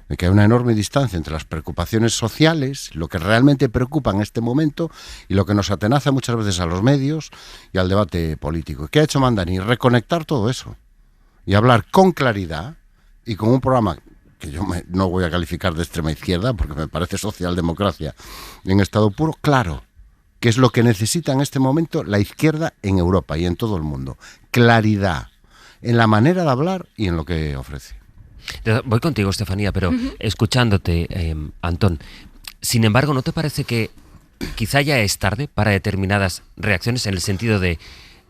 de que hay una enorme distancia entre las preocupaciones sociales, lo que realmente preocupa en este momento, y lo que nos atenaza muchas veces a los medios y al debate político. ¿Qué ha hecho Mandani? Reconectar todo eso y hablar con claridad y con un programa que yo no voy a calificar de extrema izquierda porque me parece socialdemocracia en estado puro, claro, que es lo que necesita en este momento la izquierda en Europa y en todo el mundo. Claridad en la manera de hablar y en lo que ofrece.
Voy contigo, Estefanía, pero escuchándote, Antón, sin embargo, ¿no te parece que quizá ya es tarde para determinadas reacciones, en el sentido de,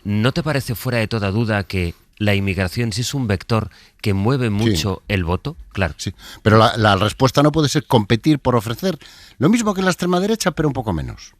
¿no te parece fuera de toda duda que la inmigración sí es un vector que mueve mucho el voto? Claro. Sí,
pero la respuesta no puede ser competir por ofrecer lo mismo que la extrema derecha, pero un poco menos.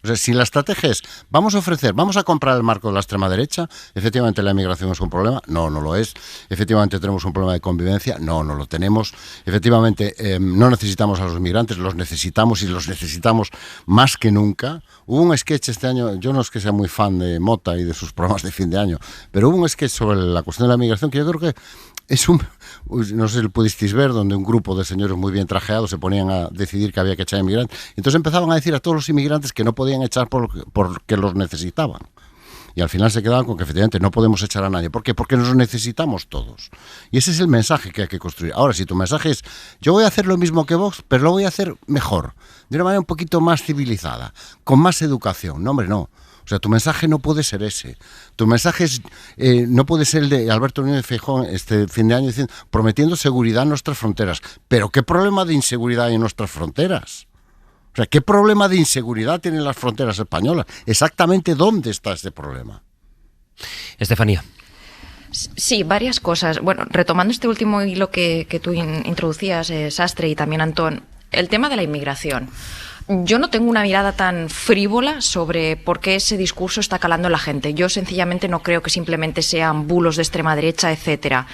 O sea, si la estrategia es, vamos a comprar el marco de la extrema derecha, efectivamente la inmigración es un problema, no lo es. Efectivamente tenemos un problema de convivencia, no lo tenemos. Efectivamente no necesitamos a los inmigrantes, los necesitamos y los necesitamos más que nunca. Hubo un sketch este año, yo no es que sea muy fan de Mota y de sus programas de fin de año, pero hubo un sketch sobre la cuestión de la inmigración que yo creo que es no sé si lo pudisteis ver, donde un grupo de señores muy bien trajeados se ponían a decidir que había que echar inmigrantes. Entonces empezaban a decir a todos los inmigrantes que no podían echar porque los necesitaban. Y al final se quedaban con que efectivamente no podemos echar a nadie. ¿Por qué? Porque nos necesitamos todos. Y ese es el mensaje que hay que construir. Ahora, si tu mensaje es, yo voy a hacer lo mismo que Vox, pero lo voy a hacer mejor, de una manera un poquito más civilizada, con más educación. No, hombre, no. O sea, tu mensaje no puede ser ese. Tu mensaje no puede ser el de Alberto Núñez Feijóo este fin de año diciendo, prometiendo seguridad en nuestras fronteras. ¿Pero qué problema de inseguridad hay en nuestras fronteras? O sea, ¿qué problema de inseguridad tienen las fronteras españolas? Exactamente dónde está ese problema.
Estefanía.
Sí, varias cosas. Bueno, retomando este último hilo que tú introducías, Sastre, y también Antón, el tema de la inmigración. Yo no tengo una mirada tan frívola sobre por qué ese discurso está calando en la gente. Yo sencillamente no creo que simplemente sean bulos de extrema derecha, etcétera.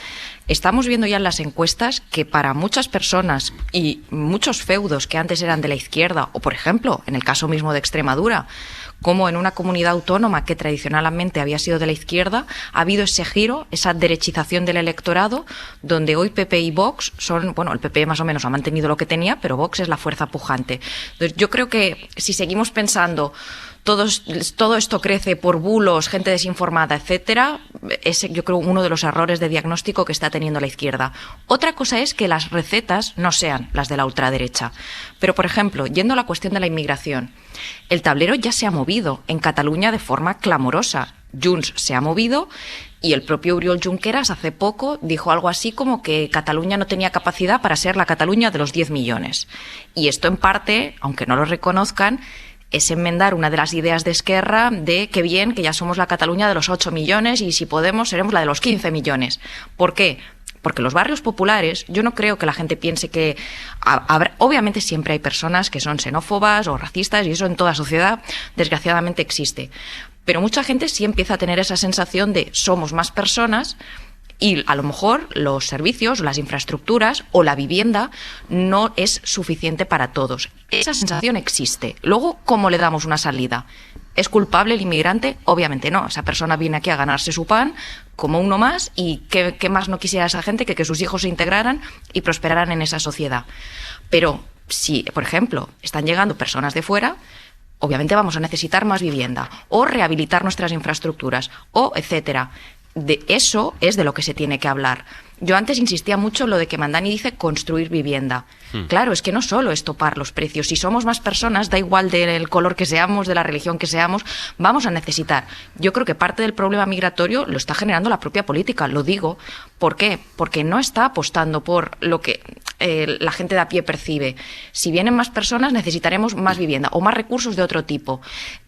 Estamos viendo ya en las encuestas que para muchas personas y muchos feudos que antes eran de la izquierda, o por ejemplo, en el caso mismo de Extremadura, como en una comunidad autónoma que tradicionalmente había sido de la izquierda, ha habido ese giro, esa derechización del electorado, donde hoy PP y Vox son, bueno, el PP más o menos ha mantenido lo que tenía, pero Vox es la fuerza pujante. Entonces, yo creo que si seguimos pensando todo esto crece por bulos, gente desinformada, etcétera, es, yo creo, uno de los errores de diagnóstico que está teniendo la izquierda. Otra cosa es que las recetas no sean las de la ultraderecha. Pero, por ejemplo, yendo a la cuestión de la inmigración, el tablero ya se ha movido en Cataluña de forma clamorosa. Junts se ha movido y el propio Oriol Junqueras hace poco dijo algo así como que Cataluña no tenía capacidad para ser la Cataluña de los 10 millones. Y esto, en parte, aunque no lo reconozcan, es enmendar una de las ideas de Esquerra de que bien, que ya somos la Cataluña de los 8 millones y si podemos seremos la de los 15 millones. ¿Por qué? Porque los barrios populares, yo no creo que la gente piense que... obviamente siempre hay personas que son xenófobas o racistas y eso en toda sociedad desgraciadamente existe. Pero mucha gente sí empieza a tener esa sensación de somos más personas y a lo mejor los servicios, las infraestructuras o la vivienda no es suficiente para todos. Esa sensación existe. Luego, ¿cómo le damos una salida? ¿Es culpable el inmigrante? Obviamente no. Esa persona viene aquí a ganarse su pan como uno más y ¿qué más no quisiera esa gente que sus hijos se integraran y prosperaran en esa sociedad? Pero si, por ejemplo, están llegando personas de fuera, obviamente vamos a necesitar más vivienda o rehabilitar nuestras infraestructuras o etcétera. De eso es de lo que se tiene que hablar. Yo antes insistía mucho en lo de que Mandani dice construir vivienda. Claro, es que no solo es topar los precios. Si somos más personas, da igual del color que seamos, de la religión que seamos, vamos a necesitar. Yo creo que parte del problema migratorio lo está generando la propia política. Lo digo. ¿Por qué? Porque no está apostando por lo que la gente de a pie percibe. Si vienen más personas, necesitaremos más vivienda o más recursos de otro tipo.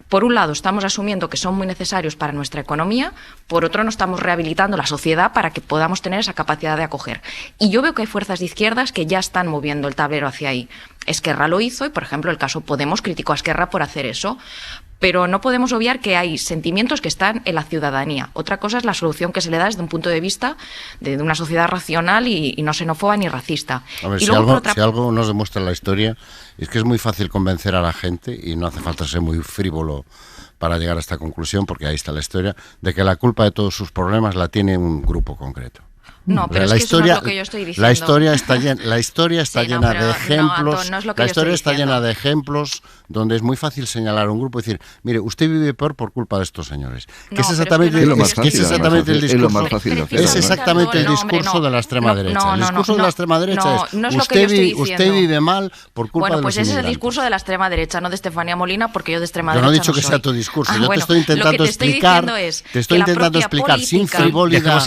Por un lado, estamos asumiendo que son muy necesarios para nuestra economía, por otro, no estamos rehabilitando la sociedad para que podamos tener esa capacidad de acoger. Y yo veo que hay fuerzas de izquierdas que ya están moviendo el tablero hacia ahí. Esquerra lo hizo y, por ejemplo, el caso Podemos criticó a Esquerra por hacer eso. Pero no podemos obviar que hay sentimientos que están en la ciudadanía. Otra cosa es la solución que se le da desde un punto de vista de una sociedad racional y no xenófoba ni racista.
A ver,
y
si algo nos demuestra la historia es que es muy fácil convencer a la gente, y no hace falta ser muy frívolo para llegar a esta conclusión, porque ahí está la historia, de que la culpa de todos sus problemas la tiene un grupo concreto.
No, pero es que eso no es lo que yo estoy diciendo.
La historia está llena de ejemplos. La historia está llena de ejemplos donde es muy fácil señalar a un grupo y decir, mire, usted vive peor por culpa de estos señores. Que es exactamente el discurso. Es exactamente el discurso de la extrema derecha. El discurso de la extrema derecha es usted vive mal por culpa de los inmigrantes. Bueno, pues ese es el
discurso de la extrema derecha, no de Estefanía Molina, porque yo de extrema derecha
no soy. Yo no he dicho que sea tu discurso. Yo te estoy intentando explicar sin frivolidad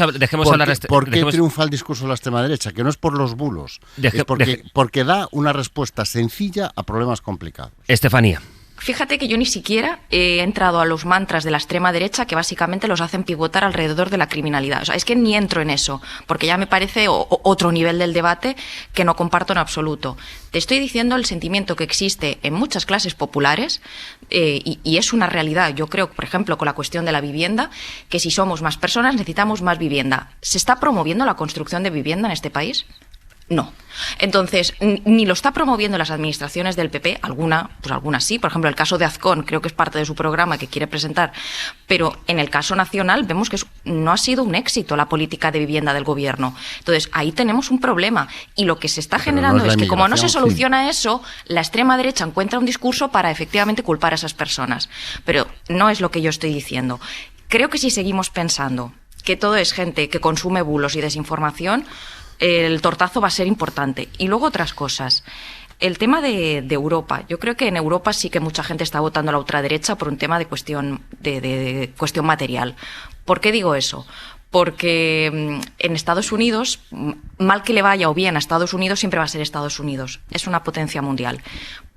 por qué triunfa el discurso de la extrema derecha, que no es por los bulos, es porque da una respuesta sencilla a problemas complicados.
Estefanía.
Fíjate que yo ni siquiera he entrado a los mantras de la extrema derecha que básicamente los hacen pivotar alrededor de la criminalidad. O sea, es que ni entro en eso, porque ya me parece otro nivel del debate que no comparto en absoluto. Te estoy diciendo el sentimiento que existe en muchas clases populares y es una realidad. Yo creo, por ejemplo, con la cuestión de la vivienda, que si somos más personas necesitamos más vivienda. ¿Se está promoviendo la construcción de vivienda en este país? No. Entonces, ni lo está promoviendo las administraciones del PP, algunas sí, por ejemplo, el caso de Azcón, creo que es parte de su programa que quiere presentar, pero en el caso nacional vemos que no ha sido un éxito la política de vivienda del gobierno. Entonces, ahí tenemos un problema y lo que se está generando es que como no se soluciona eso, la extrema derecha encuentra un discurso para efectivamente culpar a esas personas. Pero no es lo que yo estoy diciendo. Creo que si seguimos pensando que todo es gente que consume bulos y desinformación, el tortazo va a ser importante. Y luego otras cosas. El tema de Europa. Yo creo que en Europa sí que mucha gente está votando a la ultraderecha por un tema de cuestión material. ¿Por qué digo eso? porque en Estados Unidos, mal que le vaya o bien a Estados Unidos, siempre va a ser Estados Unidos. Es una potencia mundial.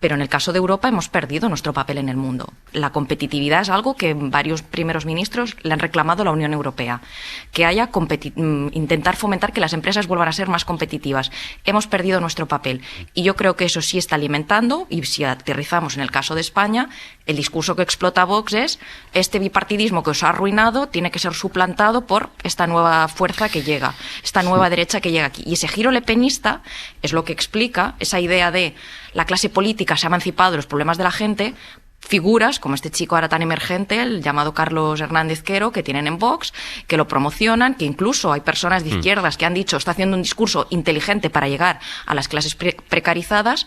Pero en el caso de Europa hemos perdido nuestro papel en el mundo. La competitividad es algo que varios primeros ministros le han reclamado a la Unión Europea, que haya intentar fomentar que las empresas vuelvan a ser más competitivas. Hemos perdido nuestro papel y yo creo que eso sí está alimentando, y si aterrizamos en el caso de España, el discurso que explota Vox es: este bipartidismo que os ha arruinado tiene que ser suplantado por esta nueva fuerza que llega, esta nueva derecha que llega aquí. Y ese giro lepenista es lo que explica esa idea de la clase política se ha emancipado de los problemas de la gente. Figuras como este chico ahora tan emergente, el llamado Carlos Hernández Quero, que tienen en Vox, que lo promocionan, que incluso hay personas de izquierdas que han dicho está haciendo un discurso inteligente para llegar a las clases precarizadas,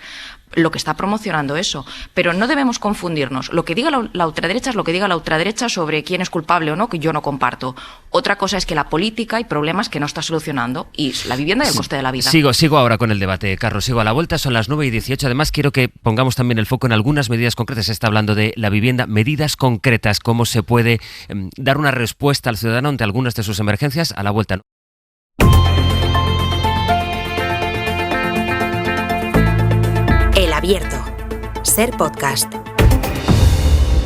lo que está promocionando eso. Pero no debemos confundirnos. Lo que diga la ultraderecha es lo que diga la ultraderecha sobre quién es culpable o no, que yo no comparto. Otra cosa es que la política hay problemas que no está solucionando, y la vivienda y el coste de la vida.
Sigo ahora con el debate, Carlos. Sigo a la vuelta, son las 9:18. Además, quiero que pongamos también el foco en algunas medidas concretas. Se está hablando de la vivienda, medidas concretas, cómo se puede dar una respuesta al ciudadano ante algunas de sus emergencias. A la vuelta.
El Abierto. Ser Podcast.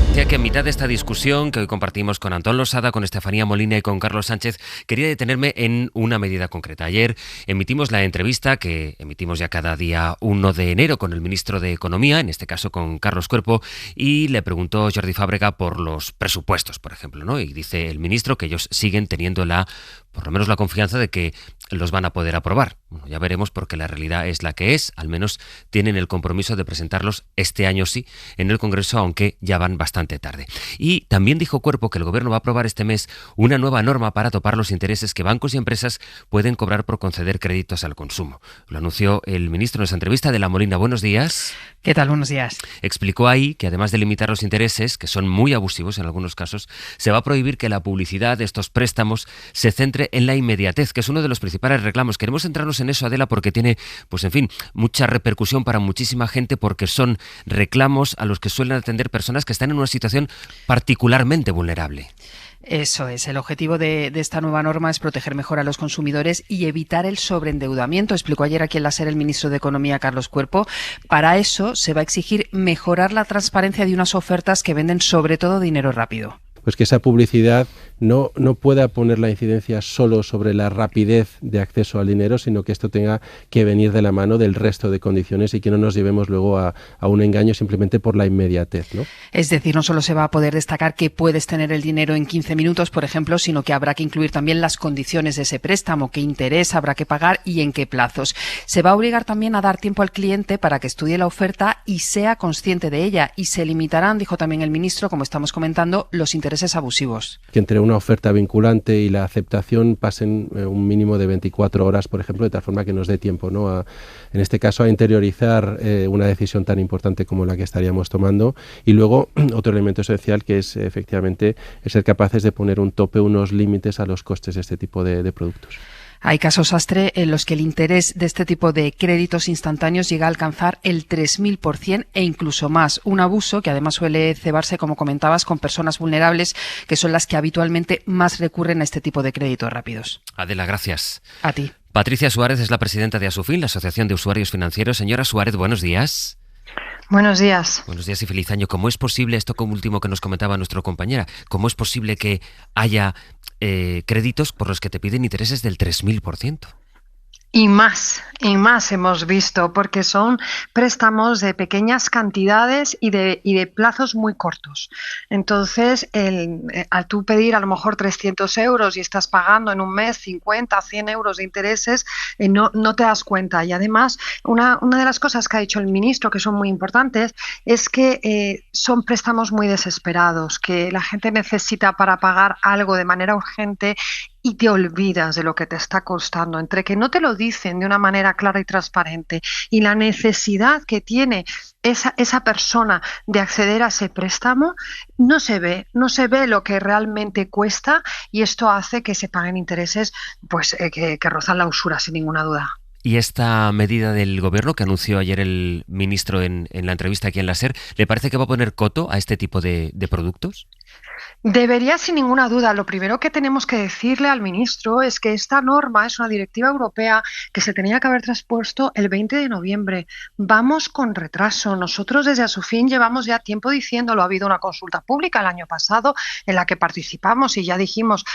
Decía que en mitad de esta discusión que hoy compartimos con Antón Losada, con Estefanía Molina y con Carlos Sánchez, quería detenerme en una medida concreta. Ayer emitimos la entrevista que emitimos ya cada día 1 de enero con el ministro de Economía, en este caso con Carlos Cuerpo, y le preguntó Jordi Fábrega por los presupuestos, por ejemplo, ¿no? Y dice el ministro que ellos siguen teniendo por lo menos la confianza de que los van a poder aprobar. Bueno, ya veremos, porque la realidad es la que es. Al menos tienen el compromiso de presentarlos este año sí en el Congreso, aunque ya van bastante tarde. Y también dijo Cuerpo que el Gobierno va a aprobar este mes una nueva norma para topar los intereses que bancos y empresas pueden cobrar por conceder créditos al consumo. Lo anunció el ministro en esa entrevista. De la Molina, buenos días.
¿Qué tal? Buenos días.
Explicó ahí que además de limitar los intereses, que son muy abusivos en algunos casos, se va a prohibir que la publicidad de estos préstamos se centre en la inmediatez, que es uno de los principales reclamos. Queremos centrarnos en eso, Adela, porque tiene, pues en fin, mucha repercusión para muchísima gente, porque son reclamos a los que suelen atender personas que están en una situación particularmente vulnerable.
Eso es. El objetivo de esta nueva norma es proteger mejor a los consumidores y evitar el sobreendeudamiento, explicó ayer aquí en la SER el ministro de Economía, Carlos Cuerpo. Para eso se va a exigir mejorar la transparencia de unas ofertas que venden sobre todo dinero rápido.
Pues que esa publicidad no pueda poner la incidencia solo sobre la rapidez de acceso al dinero, sino que esto tenga que venir de la mano del resto de condiciones y que no nos llevemos luego a un engaño simplemente por la inmediatez, ¿no?
Es decir, no solo se va a poder destacar que puedes tener el dinero en 15 minutos, por ejemplo, sino que habrá que incluir también las condiciones de ese préstamo, qué interés habrá que pagar y en qué plazos. Se va a obligar también a dar tiempo al cliente para que estudie la oferta y sea consciente de ella, y se limitarán, dijo también el ministro, como estamos comentando, los intereses abusivos.
Que entre una oferta vinculante y la aceptación pasen un mínimo de 24 horas, por ejemplo, de tal forma que nos dé tiempo, ¿no? En este caso, a interiorizar una decisión tan importante como la que estaríamos tomando. Y luego, otro elemento esencial, que es efectivamente el ser capaces de poner un tope, unos límites a los costes de este tipo de productos.
Hay casos, Astre, en los que el interés de este tipo de créditos instantáneos llega a alcanzar el 3000% e incluso más. Un abuso que además suele cebarse, como comentabas, con personas vulnerables, que son las que habitualmente más recurren a este tipo de créditos rápidos.
Adela, gracias.
A ti.
Patricia Suárez es la presidenta de Asufin, la Asociación de Usuarios Financieros. Señora Suárez, buenos días.
Buenos días.
Buenos días y feliz año. ¿Cómo es posible, esto como último que nos comentaba nuestra compañera, cómo es posible que haya créditos por los que te piden intereses del 3000%?
Y más hemos visto, porque son préstamos de pequeñas cantidades y de plazos muy cortos. Entonces, al tú pedir a lo mejor 300 euros y estás pagando en un mes 50, 100 euros de intereses, no te das cuenta. Y además, una de las cosas que ha dicho el ministro, que son muy importantes, es que son préstamos muy desesperados, que la gente necesita para pagar algo de manera urgente y te olvidas de lo que te está costando. Entre que no te lo dicen de una manera clara y transparente y la necesidad que tiene esa persona de acceder a ese préstamo, no se ve lo que realmente cuesta, y esto hace que se paguen intereses pues que rozan la usura, sin ninguna duda.
¿Y esta medida del Gobierno que anunció ayer el ministro en la entrevista aquí en la SER, le parece que va a poner coto a este tipo de productos?
Debería, sin ninguna duda. Lo primero que tenemos que decirle al ministro es que esta norma es una directiva europea que se tenía que haber traspuesto el 20 de noviembre. Vamos con retraso. Nosotros desde Asufin llevamos ya tiempo diciéndolo. Ha habido una consulta pública el año pasado en la que participamos y ya dijimos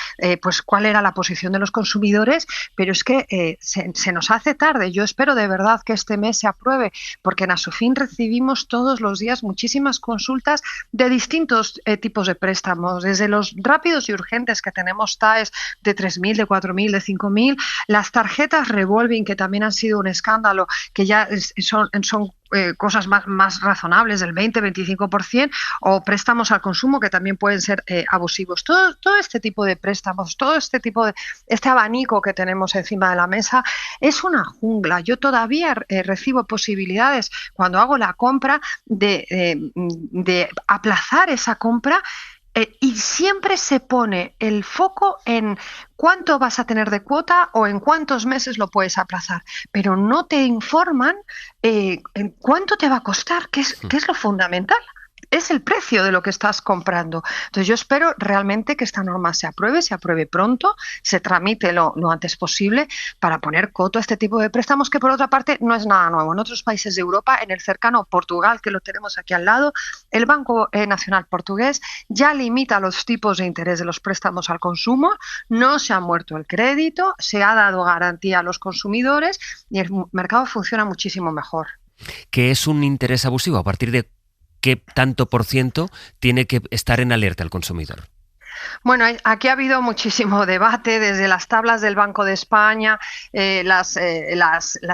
pues cuál era la posición de los consumidores, pero es que se nos hace tarde. Yo espero de verdad que este mes se apruebe, porque en Asufin recibimos todos los días muchísimas consultas de distintos tipos de préstamos, desde los rápidos y urgentes que tenemos TAEs de 3.000, de 4.000, de 5.000, las tarjetas revolving, que también han sido un escándalo, que ya son cosas más razonables del 20-25%, o préstamos al consumo que también pueden ser abusivos. Todo este tipo de préstamos, todo este tipo de abanico que tenemos encima de la mesa es una jungla. Yo todavía recibo posibilidades cuando hago la compra de aplazar esa compra. Y siempre se pone el foco en cuánto vas a tener de cuota o en cuántos meses lo puedes aplazar, pero no te informan en cuánto te va a costar, que es lo fundamental. Es el precio de lo que estás comprando. Entonces yo espero realmente que esta norma se apruebe pronto, se tramite lo antes posible para poner coto a este tipo de préstamos, que por otra parte no es nada nuevo. En otros países de Europa, en el cercano Portugal, que lo tenemos aquí al lado, el Banco Nacional Portugués ya limita los tipos de interés de los préstamos al consumo, no se ha muerto el crédito, se ha dado garantía a los consumidores y el mercado funciona muchísimo mejor.
¿Qué es un interés abusivo? ¿A partir de qué tanto por ciento tiene que estar en alerta el consumidor?
Bueno, aquí ha habido muchísimo debate desde las tablas del Banco de España, las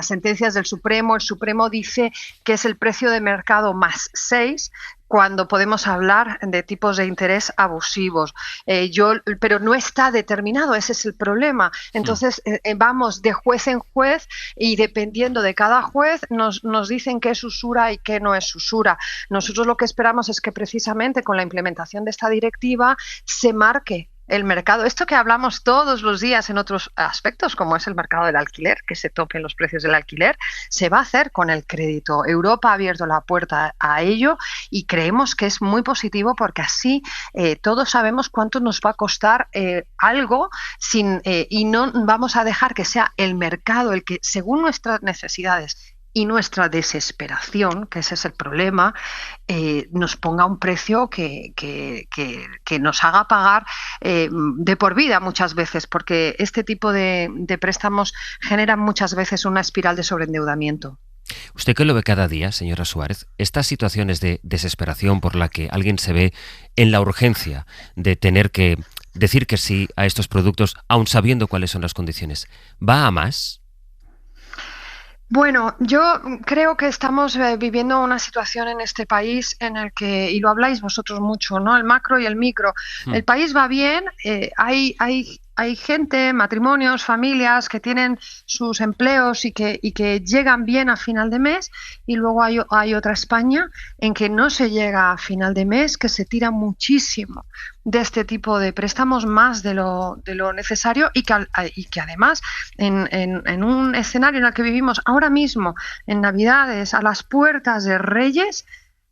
sentencias del Supremo. El Supremo dice que es el precio de mercado más 6, cuando podemos hablar de tipos de interés abusivos. Pero no está determinado, ese es el problema. Entonces vamos de juez en juez y dependiendo de cada juez nos dicen qué es usura y qué no es usura. Nosotros lo que esperamos es que precisamente con la implementación de esta directiva se marque el mercado, esto que hablamos todos los días en otros aspectos, como es el mercado del alquiler, que se topen los precios del alquiler, se va a hacer con el crédito. Europa ha abierto la puerta a ello y creemos que es muy positivo porque así todos sabemos cuánto nos va a costar algo y no vamos a dejar que sea el mercado el que, según nuestras necesidades y nuestra desesperación, que ese es el problema, nos ponga un precio que nos haga pagar de por vida muchas veces, porque este tipo de préstamos generan muchas veces una espiral de sobreendeudamiento.
Usted que lo ve cada día, señora Suárez, estas situaciones de desesperación por la que alguien se ve en la urgencia de tener que decir que sí a estos productos, aun sabiendo cuáles son las condiciones, ¿va a más?
Bueno, yo creo que estamos viviendo una situación en este país en el que, y lo habláis vosotros mucho, ¿no? El macro y el micro. El país va bien, hay gente, matrimonios, familias que tienen sus empleos y que llegan bien a final de mes, y luego hay otra España en que no se llega a final de mes, que se tira muchísimo de este tipo de préstamos, más de lo necesario, y que además en un escenario en el que vivimos ahora mismo, en Navidades, a las puertas de Reyes,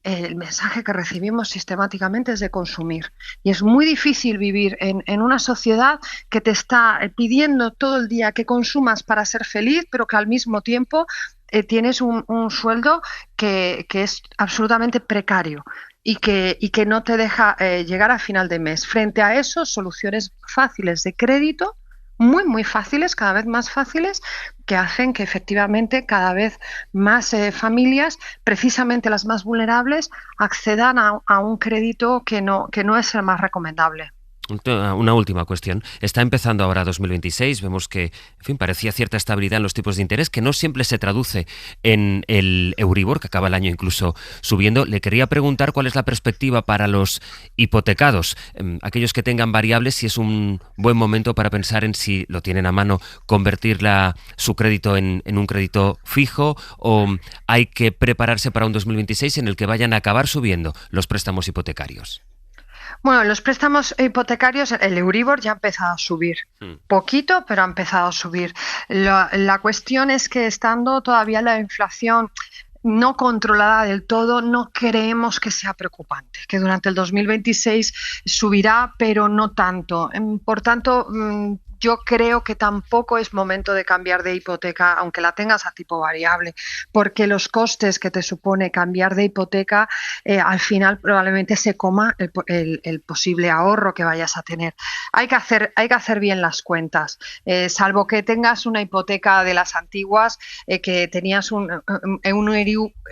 el mensaje que recibimos sistemáticamente es de consumir. Y es muy difícil vivir en una sociedad que te está pidiendo todo el día que consumas para ser feliz, pero que al mismo tiempo tienes un sueldo que es absolutamente precario y que no te deja llegar a final de mes. Frente a eso, soluciones fáciles de crédito, muy, muy fáciles, cada vez más fáciles, que hacen que efectivamente cada vez más familias, precisamente las más vulnerables, accedan a un crédito que no es el más recomendable.
Una última cuestión. Está empezando ahora 2026, vemos que, en fin, parecía cierta estabilidad en los tipos de interés, que no siempre se traduce en el Euribor, que acaba el año incluso subiendo. Le quería preguntar cuál es la perspectiva para los hipotecados, aquellos que tengan variables, si es un buen momento para pensar en si lo tienen a mano, convertir su crédito en un crédito fijo, o hay que prepararse para un 2026 en el que vayan a acabar subiendo los préstamos hipotecarios.
Bueno, los préstamos hipotecarios, el Euribor ya ha empezado a subir. Poquito, pero ha empezado a subir. La cuestión es que estando todavía la inflación no controlada del todo, no creemos que sea preocupante, que durante el 2026 subirá, pero no tanto. Por tanto, yo creo que tampoco es momento de cambiar de hipoteca, aunque la tengas a tipo variable, porque los costes que te supone cambiar de hipoteca, al final probablemente se coma el posible ahorro que vayas a tener. Hay que hacer bien las cuentas, salvo que tengas una hipoteca de las antiguas, que tenías un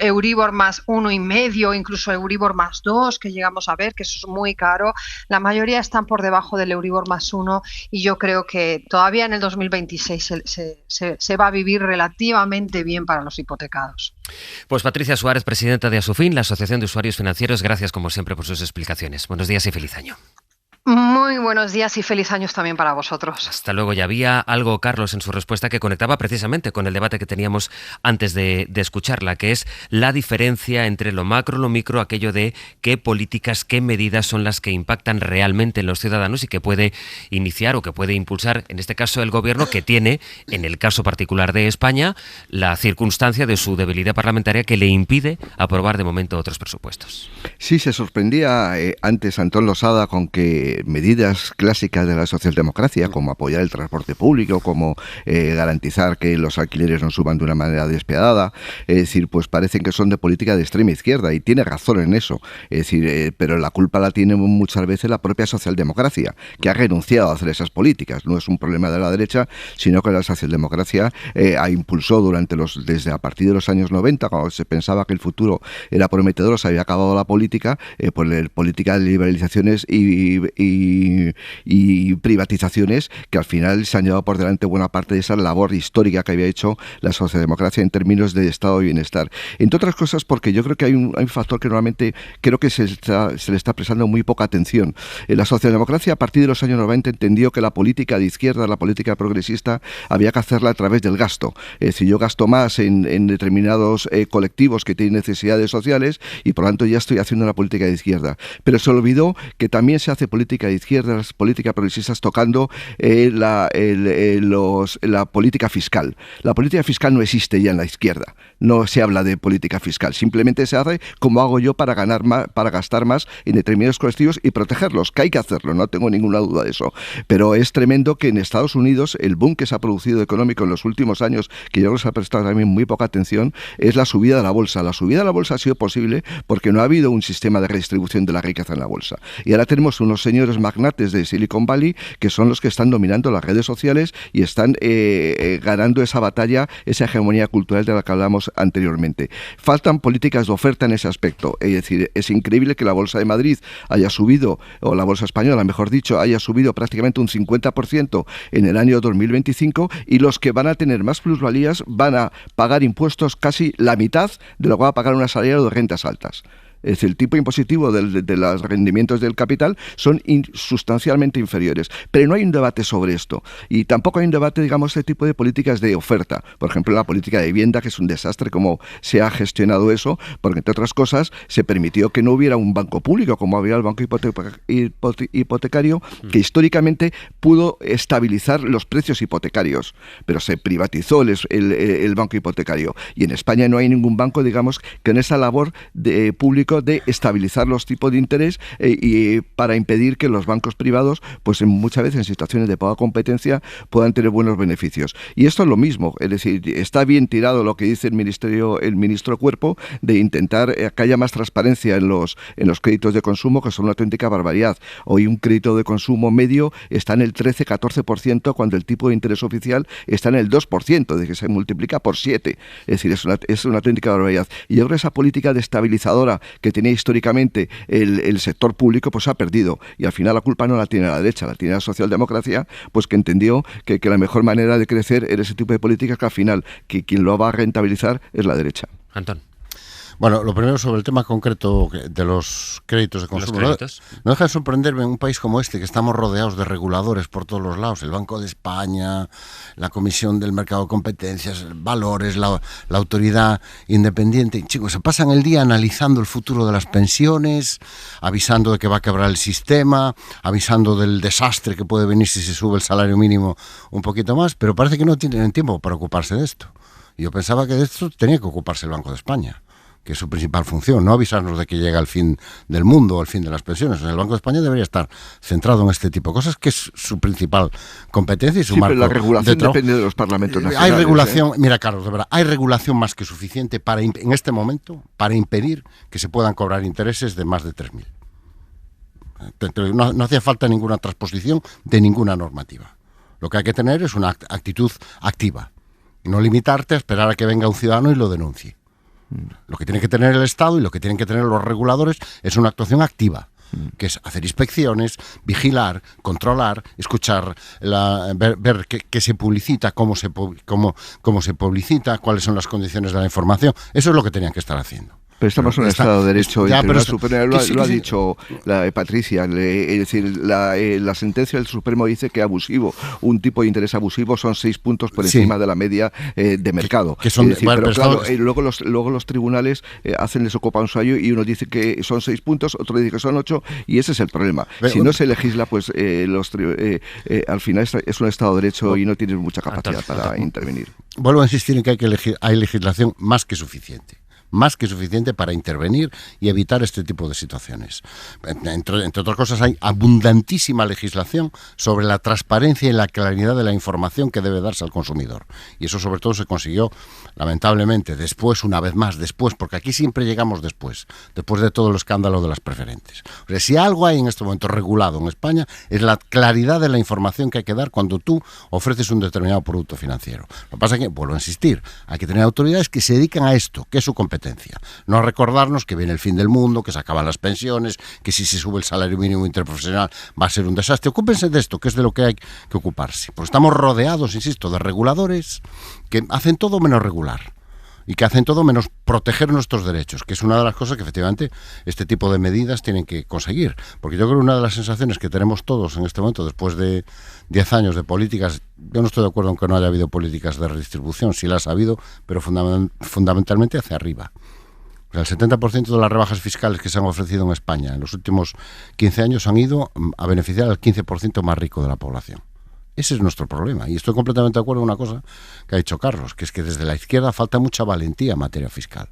Euribor más 1,5, incluso Euribor más 2, que llegamos a ver, que eso es muy caro. La mayoría están por debajo del Euribor más 1 y yo creo que todavía en el 2026 se va a vivir relativamente bien para los hipotecados.
Pues Patricia Suárez, presidenta de Asufin, la Asociación de Usuarios Financieros, gracias como siempre por sus explicaciones. Buenos días y feliz año.
Muy buenos días y feliz años también para vosotros.
Hasta luego. Ya había algo, Carlos, en su respuesta que conectaba precisamente con el debate que teníamos antes de escucharla, que es la diferencia entre lo macro, lo micro, aquello de qué políticas, qué medidas son las que impactan realmente en los ciudadanos y que puede iniciar o que puede impulsar, en este caso, el gobierno, que tiene, en el caso particular de España, la circunstancia de su debilidad parlamentaria que le impide aprobar de momento otros presupuestos.
Sí, se sorprendía antes Antón Losada con que medidas clásicas de la socialdemocracia, como apoyar el transporte público, como garantizar que los alquileres no suban de una manera despiadada, es decir, pues parecen que son de política de extrema izquierda, y tiene razón en eso, es decir, pero la culpa la tiene muchas veces la propia socialdemocracia, que ha renunciado a hacer esas políticas. No es un problema de la derecha, sino que la socialdemocracia impulsó desde a partir de los años 90, cuando se pensaba que el futuro era prometedor, se había acabado la política, política de liberalizaciones y privatizaciones que al final se han llevado por delante buena parte de esa labor histórica que había hecho la socialdemocracia en términos de estado de bienestar. Entre otras cosas porque yo creo que hay un factor que normalmente creo que se le está prestando muy poca atención. La socialdemocracia a partir de los años 90 entendió que la política de izquierda, la política progresista, había que hacerla a través del gasto. Es decir, yo gasto más en determinados colectivos que tienen necesidades sociales y por lo tanto ya estoy haciendo una política de izquierda. Pero se olvidó que también se hace política de izquierdas, política progresistas tocando la política fiscal. La política fiscal no existe ya en la izquierda. No se habla de política fiscal. Simplemente se hace como hago yo para gastar más en determinados colectivos y protegerlos, que hay que hacerlo, no tengo ninguna duda de eso. Pero es tremendo que en Estados Unidos el boom que se ha producido económico en los últimos años, que yo creo que se ha prestado también muy poca atención, es la subida de la bolsa. La subida de la bolsa ha sido posible porque no ha habido un sistema de redistribución de la riqueza en la bolsa. Y ahora tenemos unos señores magnates de Silicon Valley que son los que están dominando las redes sociales y están ganando esa batalla, esa hegemonía cultural de la que hablamos anteriormente. Faltan políticas de oferta en ese aspecto. Es decir, es increíble que la Bolsa de Madrid haya subido, o la Bolsa Española, mejor dicho, haya subido prácticamente un 50% en el año 2025 y los que van a tener más plusvalías van a pagar impuestos casi la mitad de lo que va a pagar un asalariado de rentas altas. Es decir, el tipo impositivo de los rendimientos del capital son sustancialmente inferiores. Pero no hay un debate sobre esto. Y tampoco hay un debate, digamos, de tipo de políticas de oferta. Por ejemplo, la política de vivienda, que es un desastre cómo se ha gestionado eso, porque entre otras cosas se permitió que no hubiera un banco público, como había el banco hipotecario, que históricamente pudo estabilizar los precios hipotecarios. Pero se privatizó el banco hipotecario. Y en España no hay ningún banco, digamos, que en esa labor público de estabilizar los tipos de interés y para impedir que los bancos privados, pues muchas veces en situaciones de poca competencia, puedan tener buenos beneficios. Y esto es lo mismo, es decir, está bien tirado lo que dice el ministro Cuerpo de intentar que haya más transparencia en los créditos de consumo, que son una auténtica barbaridad. Hoy un crédito de consumo medio está en el 13-14% cuando el tipo de interés oficial está en el 2%, de que se multiplica por 7. Es decir, es una auténtica barbaridad. Y yo creo que esa política destabilizadora que tenía históricamente el sector público, pues ha perdido. Y al final la culpa no la tiene la derecha, la tiene la socialdemocracia, pues que entendió que la mejor manera de crecer era ese tipo de políticas, que al final que quien lo va a rentabilizar es la derecha.
Antón.
Bueno, lo primero sobre el tema concreto de los créditos de consumo. No deja de sorprenderme en un país como este, que estamos rodeados de reguladores por todos los lados, el Banco de España, la Comisión del Mercado de Competencias, Valores, la Autoridad Independiente. Chicos, se pasan el día analizando el futuro de las pensiones, avisando de que va a quebrar el sistema, avisando del desastre que puede venir si se sube el salario mínimo un poquito más, pero parece que no tienen tiempo para ocuparse de esto. Yo pensaba que de esto tenía que ocuparse el Banco de España. que es su principal función, no avisarnos de que llega el fin del mundo o el fin de las pensiones. El Banco de España debería estar centrado en este tipo de cosas, que es su principal competencia y su marco.
Pero la regulación depende de los parlamentos nacionales.
Hay regulación, mira, Carlos, de verdad, hay regulación más que suficiente en este momento para impedir que se puedan cobrar intereses de más de 3.000. No hacía falta ninguna transposición de ninguna normativa. Lo que hay que tener es una actitud activa y no limitarte a esperar a que venga un ciudadano y lo denuncie. Lo que tiene que tener el Estado y lo que tienen que tener los reguladores es una actuación activa, que es hacer inspecciones, vigilar, controlar, escuchar, ver qué se publicita, cómo se publicita, cuáles son las condiciones de la información. Eso es lo que tenían que estar haciendo.
Pero estamos en un Estado de Derecho. Ya, pero lo ha dicho Patricia. Es decir, la sentencia del Supremo dice que abusivo, un tipo de interés abusivo son 6 puntos por encima de la media de mercado. Que son, decir, pero claro, luego los tribunales hacen eso copa un suayo y uno dice que son 6 puntos, otro dice que son 8 y ese es el problema. Si no se legisla, pues al final es un Estado de Derecho y no tienes mucha capacidad para intervenir.
Vuelvo a insistir en que hay legislación más que suficiente para intervenir y evitar este tipo de situaciones. Entre otras cosas, hay abundantísima legislación sobre la transparencia y la claridad de la información que debe darse al consumidor. Y eso sobre todo se consiguió, lamentablemente, una vez más, porque aquí siempre llegamos después de todo el escándalo de las preferentes. O sea, si algo hay en este momento regulado en España, es la claridad de la información que hay que dar cuando tú ofreces un determinado producto financiero. Lo que pasa es que, vuelvo a insistir, hay que tener autoridades que se dedican a esto, que es su competencia. No recordarnos que viene el fin del mundo, que se acaban las pensiones, que si se sube el salario mínimo interprofesional va a ser un desastre. Ocúpense de esto, que es de lo que hay que ocuparse. Porque estamos rodeados, insisto, de reguladores que hacen todo menos regular y que hacen todo menos proteger nuestros derechos, que es una de las cosas que efectivamente este tipo de medidas tienen que conseguir. Porque yo creo que una de las sensaciones que tenemos todos en este momento, después de 10 años de políticas, yo no estoy de acuerdo en que no haya habido políticas de redistribución, sí las ha habido, pero fundamentalmente hacia arriba. O sea, el 70% de las rebajas fiscales que se han ofrecido en España en los últimos 15 años han ido a beneficiar al 15% más rico de la población. Ese es nuestro problema. Y estoy completamente de acuerdo en una cosa que ha dicho Carlos, que es que desde la izquierda falta mucha valentía en materia fiscal.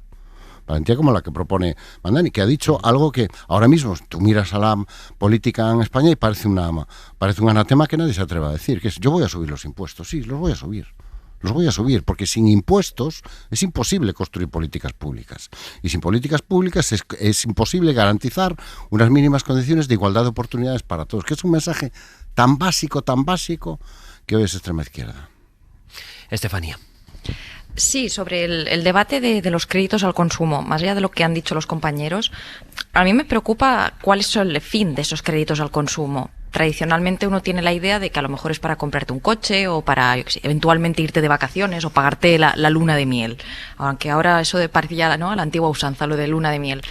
Valentía como la que propone Mandani, que ha dicho algo que ahora mismo tú miras a la política en España y parece un anatema que nadie se atreve a decir, que es: yo voy a subir los impuestos. Sí, los voy a subir, porque sin impuestos es imposible construir políticas públicas. Y sin políticas públicas es imposible garantizar unas mínimas condiciones de igualdad de oportunidades para todos, que es un mensaje tan básico, que hoy es extrema izquierda.
Estefanía.
Sí, sobre el debate de los créditos al consumo, más allá de lo que han dicho los compañeros, a mí me preocupa cuál es el fin de esos créditos al consumo. Tradicionalmente uno tiene la idea de que a lo mejor es para comprarte un coche o para eventualmente irte de vacaciones o pagarte la luna de miel. Aunque ahora eso parece ya, ¿no?, a la antigua usanza, lo de luna de miel.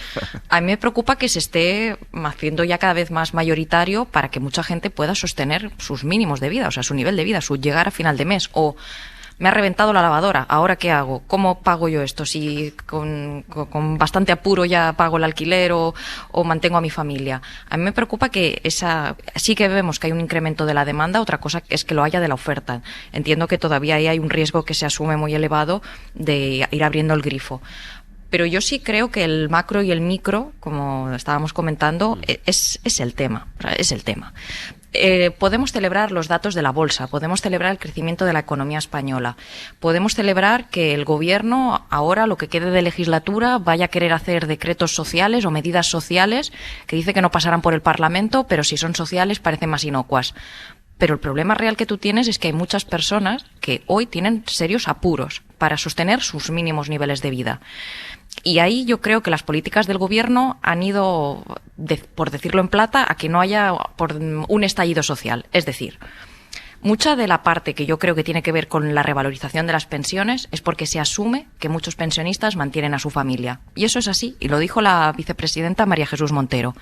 A mí me preocupa que se esté haciendo ya cada vez más mayoritario para que mucha gente pueda sostener sus mínimos de vida, o sea, su nivel de vida, su llegar a final de mes. O me ha reventado la lavadora, ¿ahora qué hago? ¿Cómo pago yo esto? Si con bastante apuro ya pago el alquiler o mantengo a mi familia. A mí me preocupa que sí que vemos que hay un incremento de la demanda, otra cosa es que lo haya de la oferta. Entiendo que todavía ahí hay un riesgo que se asume muy elevado de ir abriendo el grifo. Pero yo sí creo que el macro y el micro, como estábamos comentando, es el tema. Podemos celebrar los datos de la bolsa, podemos celebrar el crecimiento de la economía española, podemos celebrar que el gobierno ahora, lo que quede de legislatura, vaya a querer hacer decretos sociales o medidas sociales que dice que no pasarán por el Parlamento, pero si son sociales parecen más inocuas. Pero el problema real que tú tienes es que hay muchas personas que hoy tienen serios apuros para sostener sus mínimos niveles de vida. Y ahí yo creo que las políticas del gobierno han ido, por decirlo en plata, a que no haya un estallido social. Es decir, mucha de la parte que yo creo que tiene que ver con la revalorización de las pensiones es porque se asume que muchos pensionistas mantienen a su familia. Y eso es así, y lo dijo la vicepresidenta María Jesús Montero,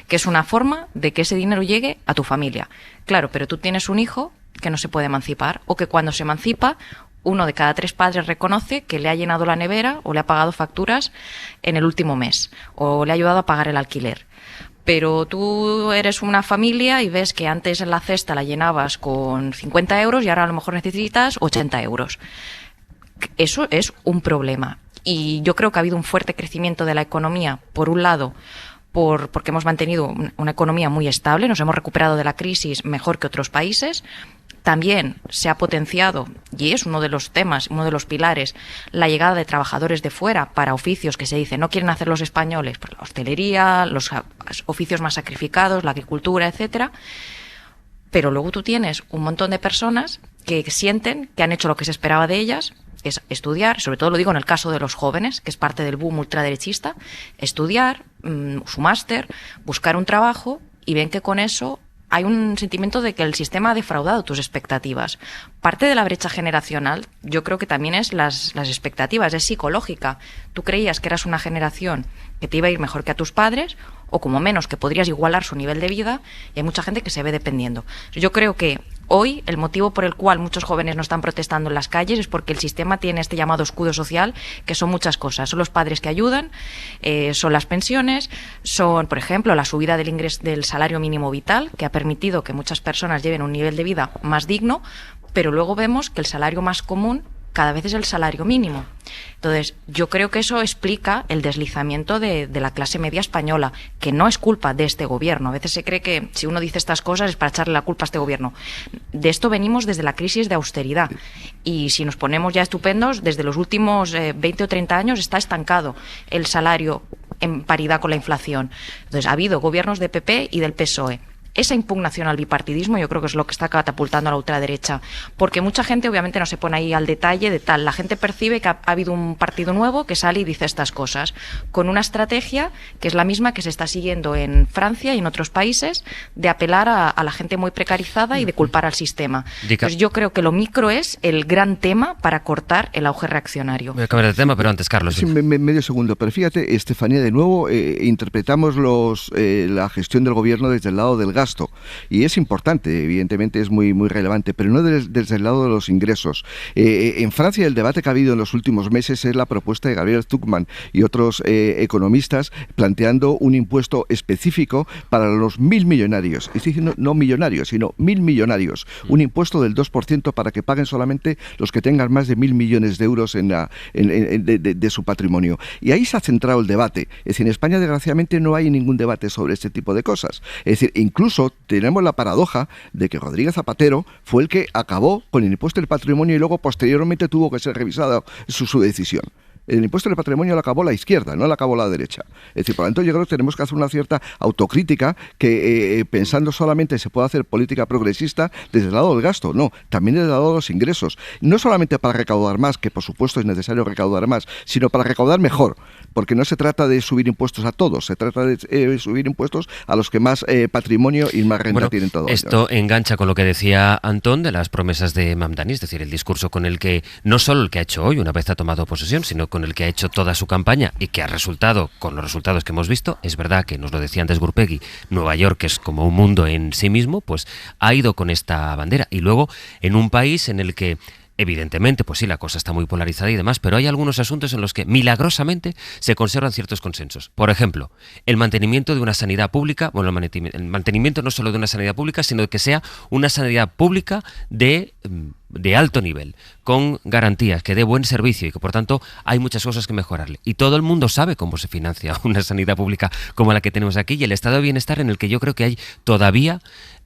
que es una forma de que ese dinero llegue a tu familia. Claro, pero tú tienes un hijo que no se puede emancipar, o que cuando se emancipa, 1 de cada 3 padres reconoce que le ha llenado la nevera o le ha pagado facturas en el último mes, o le ha ayudado a pagar el alquiler. Pero tú eres una familia y ves que antes en la cesta la llenabas con 50 euros y ahora a lo mejor necesitas 80 euros. Eso es un problema. Y yo creo que ha habido un fuerte crecimiento de la economía, por un lado, porque hemos mantenido una economía muy estable, nos hemos recuperado de la crisis mejor que otros países. También se ha potenciado, y es uno de los temas, uno de los pilares, la llegada de trabajadores de fuera para oficios que se dice no quieren hacer los españoles, pues la hostelería, los oficios más sacrificados, la agricultura, etcétera. Pero luego tú tienes un montón de personas que sienten que han hecho lo que se esperaba de ellas, que es estudiar, sobre todo lo digo en el caso de los jóvenes, que es parte del boom ultraderechista, estudiar, su máster, buscar un trabajo, y ven que con eso hay un sentimiento de que el sistema ha defraudado tus expectativas. Parte de la brecha generacional, yo creo que también es las expectativas, es psicológica. Tú creías que eras una generación que te iba a ir mejor que a tus padres, o como menos que podrías igualar su nivel de vida, y hay mucha gente que se ve dependiendo. Yo creo que hoy el motivo por el cual muchos jóvenes no están protestando en las calles es porque el sistema tiene este llamado escudo social, que son muchas cosas. Son los padres que ayudan, son las pensiones, son, por ejemplo, la subida del ingreso del salario mínimo vital, que ha permitido que muchas personas lleven un nivel de vida más digno, pero luego vemos que el salario más común cada vez es el salario mínimo. Entonces, yo creo que eso explica el deslizamiento de la clase media española, que no es culpa de este gobierno. A veces se cree que si uno dice estas cosas es para echarle la culpa a este gobierno. De esto venimos desde la crisis de austeridad. Y si nos ponemos ya estupendos, desde los últimos 20 o 30 años está estancado el salario en paridad con la inflación. Entonces, ha habido gobiernos de PP y del PSOE. Esa impugnación al bipartidismo yo creo que es lo que está catapultando a la ultraderecha, porque mucha gente obviamente no se pone ahí al detalle de tal. La gente percibe que ha habido un partido nuevo que sale y dice estas cosas, con una estrategia que es la misma que se está siguiendo en Francia y en otros países, de apelar a la gente muy precarizada y de culpar al sistema. Pues yo creo que lo micro es el gran tema para cortar el auge reaccionario.
Voy a cambiar de tema, pero antes, Carlos.
Sí, medio segundo, pero fíjate, Estefanía, de nuevo interpretamos la gestión del gobierno desde el lado del gasto. Y es importante, evidentemente es muy relevante, pero no desde el lado de los ingresos. En Francia el debate que ha habido en los últimos meses es la propuesta de Gabriel Zucman y otros economistas planteando un impuesto específico para los 1.000 millonarios. Estoy diciendo no millonarios, sino 1.000 millonarios. Un impuesto del 2% para que paguen solamente los que tengan más de 1.000 millones de euros de su patrimonio. Y ahí se ha centrado el debate. Es decir, en España desgraciadamente no hay ningún debate sobre este tipo de cosas. Es decir, incluso tenemos la paradoja de que Rodríguez Zapatero fue el que acabó con el impuesto del patrimonio y luego posteriormente tuvo que ser revisada su decisión. El impuesto del patrimonio lo acabó la izquierda, no lo acabó la derecha. Es decir, por lo tanto, yo creo que tenemos que hacer una cierta autocrítica que pensando solamente se puede hacer política progresista desde el lado del gasto, no, también desde el lado de los ingresos. No solamente para recaudar más, que por supuesto es necesario recaudar más, sino para recaudar mejor, porque no se trata de subir impuestos a todos, se trata de subir impuestos a los que más patrimonio y más renta tienen todos.
Esto engancha con lo que decía Antón de las promesas de Mamdani, es decir, el discurso con el que, no solo el que ha hecho hoy, una vez ha tomado posesión, sino con el que ha hecho toda su campaña y que ha resultado con los resultados que hemos visto. Es verdad que nos lo decía antes Gurpegui, Nueva York es como un mundo en sí mismo, pues ha ido con esta bandera. Y luego en un país en el que evidentemente, pues sí, la cosa está muy polarizada y demás, pero hay algunos asuntos en los que milagrosamente se conservan ciertos consensos. Por ejemplo, el mantenimiento de una sanidad pública, bueno, el mantenimiento no solo de una sanidad pública, sino que sea una sanidad pública de alto nivel, con garantías, que dé buen servicio y que por tanto hay muchas cosas que mejorarle. Y todo el mundo sabe cómo se financia una sanidad pública como la que tenemos aquí y el estado de bienestar en el que yo creo que hay todavía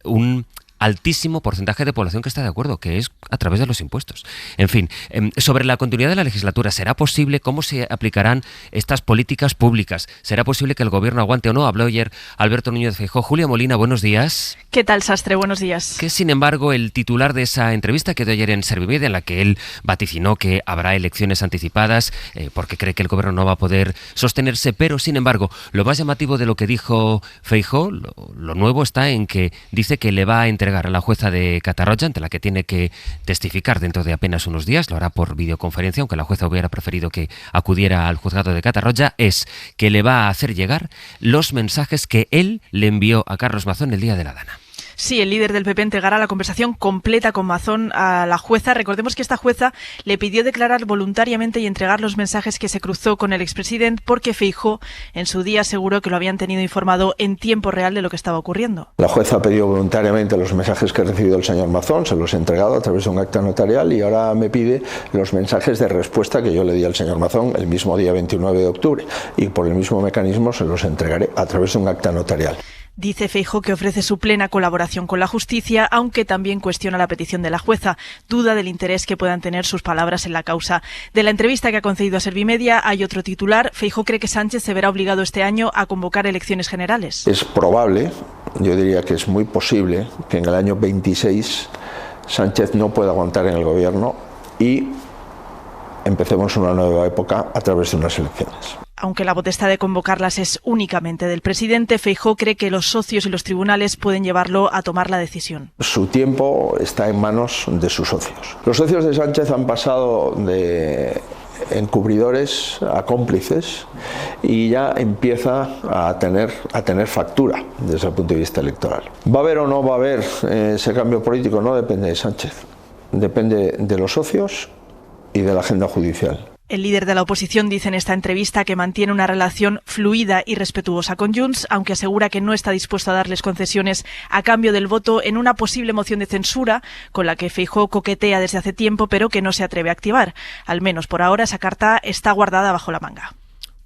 un altísimo porcentaje de población que está de acuerdo, que es a través de los impuestos. En fin, sobre la continuidad de la legislatura, ¿será posible? ¿Cómo se aplicarán estas políticas públicas? ¿Será posible que el gobierno aguante o no? Habló ayer Alberto Núñez Feijóo. Julia Molina, buenos días.
¿Qué tal, Sastre? Buenos días.
Que sin embargo el titular de esa entrevista que dio ayer en Servimedia, en la que él vaticinó que habrá elecciones anticipadas porque cree que el gobierno no va a poder sostenerse, pero sin embargo lo más llamativo de lo que dijo Feijóo, lo nuevo está en que dice que le va a entregar a la jueza de Catarroja, ante la que tiene que testificar dentro de apenas unos días, lo hará por videoconferencia, aunque la jueza hubiera preferido que acudiera al juzgado de Catarroja, es que le va a hacer llegar los mensajes que él le envió a Carlos Mazón el día de la Dana.
Sí, el líder del PP entregará la conversación completa con Mazón a la jueza. Recordemos que esta jueza le pidió declarar voluntariamente y entregar los mensajes que se cruzó con el expresidente porque Feijóo en su día aseguró que lo habían tenido informado en tiempo real de lo que estaba ocurriendo.
La jueza ha pedido voluntariamente los mensajes que ha recibido el señor Mazón, se los he entregado a través de un acta notarial y ahora me pide los mensajes de respuesta que yo le di al señor Mazón el mismo día 29 de octubre y por el mismo mecanismo se los entregaré a través de un acta notarial.
Dice Feijóo que ofrece su plena colaboración con la justicia, aunque también cuestiona la petición de la jueza. Duda del interés que puedan tener sus palabras en la causa. De la entrevista que ha concedido a Servimedia hay otro titular. Feijóo cree que Sánchez se verá obligado este año a convocar elecciones generales.
Es probable, yo diría que es muy posible, que en el año 26 Sánchez no pueda aguantar en el gobierno y empecemos una nueva época a través de unas elecciones.
Aunque la potestad de convocarlas es únicamente del presidente, Feijóo cree que los socios y los tribunales pueden llevarlo a tomar la decisión.
Su tiempo está en manos de sus socios. Los socios de Sánchez han pasado de encubridores a cómplices y ya empieza a tener factura desde el punto de vista electoral. ¿Va a haber o no va a haber ese cambio político? No depende de Sánchez, depende de los socios y de la agenda judicial.
El líder de la oposición dice en esta entrevista que mantiene una relación fluida y respetuosa con Junts, aunque asegura que no está dispuesto a darles concesiones a cambio del voto en una posible moción de censura con la que Feijóo coquetea desde hace tiempo, pero que no se atreve a activar. Al menos por ahora esa carta está guardada bajo la manga.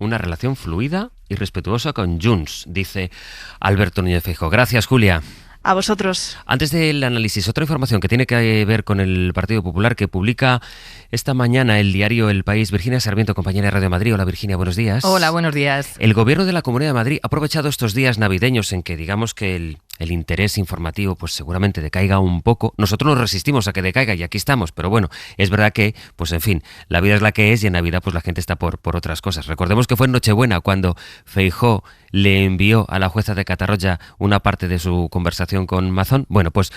Una relación fluida y respetuosa con Junts, dice Alberto Núñez Feijóo. Gracias, Julia.
A vosotros.
Antes del análisis, otra información que tiene que ver con el Partido Popular que publica esta mañana el diario El País. Virginia Sarmiento, compañera de Radio Madrid. Hola, Virginia, buenos días.
Hola, buenos días.
El Gobierno de la Comunidad de Madrid ha aprovechado estos días navideños en que digamos que el interés informativo pues seguramente decaiga un poco. Nosotros nos resistimos a que decaiga y aquí estamos, pero bueno, es verdad que, pues en fin, la vida es la que es y en Navidad pues la gente está por otras cosas. Recordemos que fue en Nochebuena cuando Feijóo le envió a la jueza de Catarroja una parte de su conversación con Mazón. Bueno, pues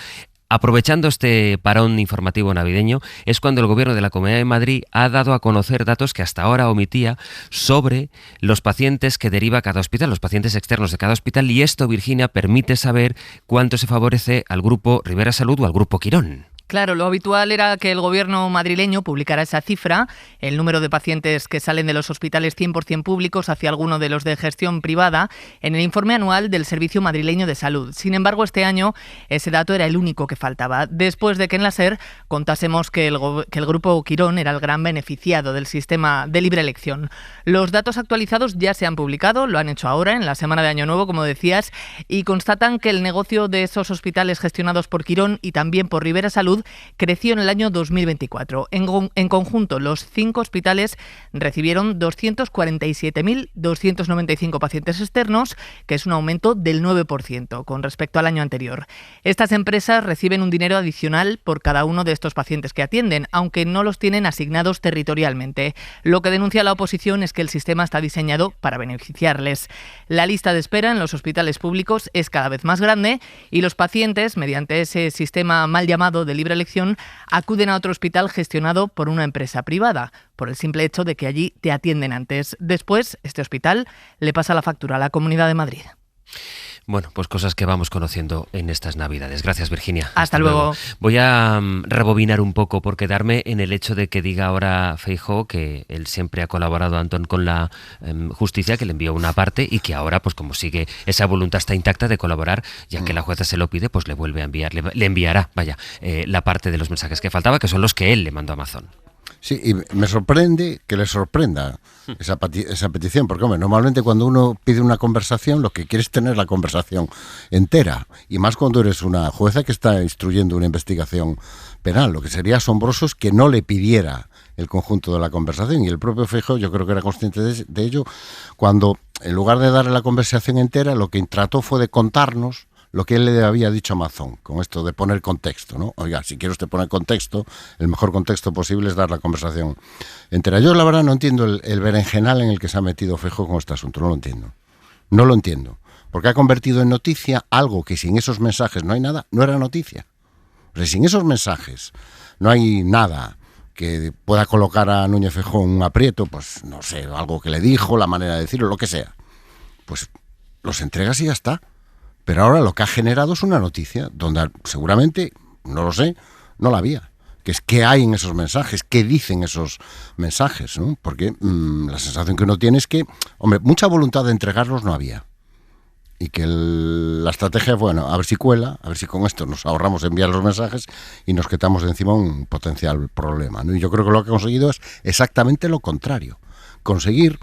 aprovechando este parón informativo navideño, es cuando el Gobierno de la Comunidad de Madrid ha dado a conocer datos que hasta ahora omitía sobre los pacientes que deriva cada hospital, los pacientes externos de cada hospital, y esto, Virginia, permite saber cuánto se favorece al Grupo Rivera Salud o al Grupo Quirón.
Claro, lo habitual era que el gobierno madrileño publicara esa cifra, el número de pacientes que salen de los hospitales 100% públicos hacia alguno de los de gestión privada, en el informe anual del Servicio Madrileño de Salud. Sin embargo, este año ese dato era el único que faltaba, después de que en la SER contásemos que el Grupo Quirón era el gran beneficiado del sistema de libre elección. Los datos actualizados ya se han publicado, lo han hecho ahora, en la semana de Año Nuevo, como decías, y constatan que el negocio de esos hospitales gestionados por Quirón y también por Rivera Salud creció en el año 2024. En conjunto, los 5 hospitales recibieron 247.295 pacientes externos, que es un aumento del 9% con respecto al año anterior. Estas empresas reciben un dinero adicional por cada uno de estos pacientes que atienden, aunque no los tienen asignados territorialmente. Lo que denuncia la oposición es que el sistema está diseñado para beneficiarles. La lista de espera en los hospitales públicos es cada vez más grande y los pacientes, mediante ese sistema mal llamado de libre elección, acuden a otro hospital gestionado por una empresa privada, por el simple hecho de que allí te atienden antes. Después, este hospital le pasa la factura a la Comunidad de Madrid.
Bueno, pues cosas que vamos conociendo en estas Navidades. Gracias, Virginia.
Hasta luego.
Voy a rebobinar un poco por quedarme en el hecho de que diga ahora Feijóo que él siempre ha colaborado, Antón, con la justicia, que le envió una parte y que ahora, pues como sigue esa voluntad está intacta de colaborar, ya que la jueza se lo pide, pues le vuelve a enviar, le enviará, la parte de los mensajes que faltaba, que son los que él le mandó a Mazón.
Sí, y me sorprende que le sorprenda esa petición, porque hombre, normalmente cuando uno pide una conversación, lo que quiere es tener la conversación entera, y más cuando eres una jueza que está instruyendo una investigación penal. Lo que sería asombroso es que no le pidiera el conjunto de la conversación, y el propio Feijóo yo creo que era consciente de ello, cuando en lugar de darle la conversación entera, lo que trató fue de contarnos lo que él le había dicho a Mazón, con esto de poner contexto, ¿no? Oiga, si quiere usted poner contexto, el mejor contexto posible es dar la conversación entera. Yo la verdad no entiendo el berenjenal en el que se ha metido Feijóo con este asunto, no lo entiendo. No lo entiendo, porque ha convertido en noticia algo que sin esos mensajes no hay nada, no era noticia. O sea, sin esos mensajes no hay nada que pueda colocar a Núñez Feijóo en un aprieto, pues no sé, algo que le dijo, la manera de decirlo, lo que sea. Pues los entregas y ya está. Pero ahora lo que ha generado es una noticia donde seguramente, no lo sé, no la había. Que es qué hay en esos mensajes, qué dicen esos mensajes, ¿no? Porque la sensación que uno tiene es que, hombre, mucha voluntad de entregarlos no había. Y que la estrategia es, bueno, a ver si cuela, a ver si con esto nos ahorramos enviar los mensajes y nos quitamos de encima un potencial problema, ¿no? Y yo creo que lo que ha conseguido es exactamente lo contrario. Conseguir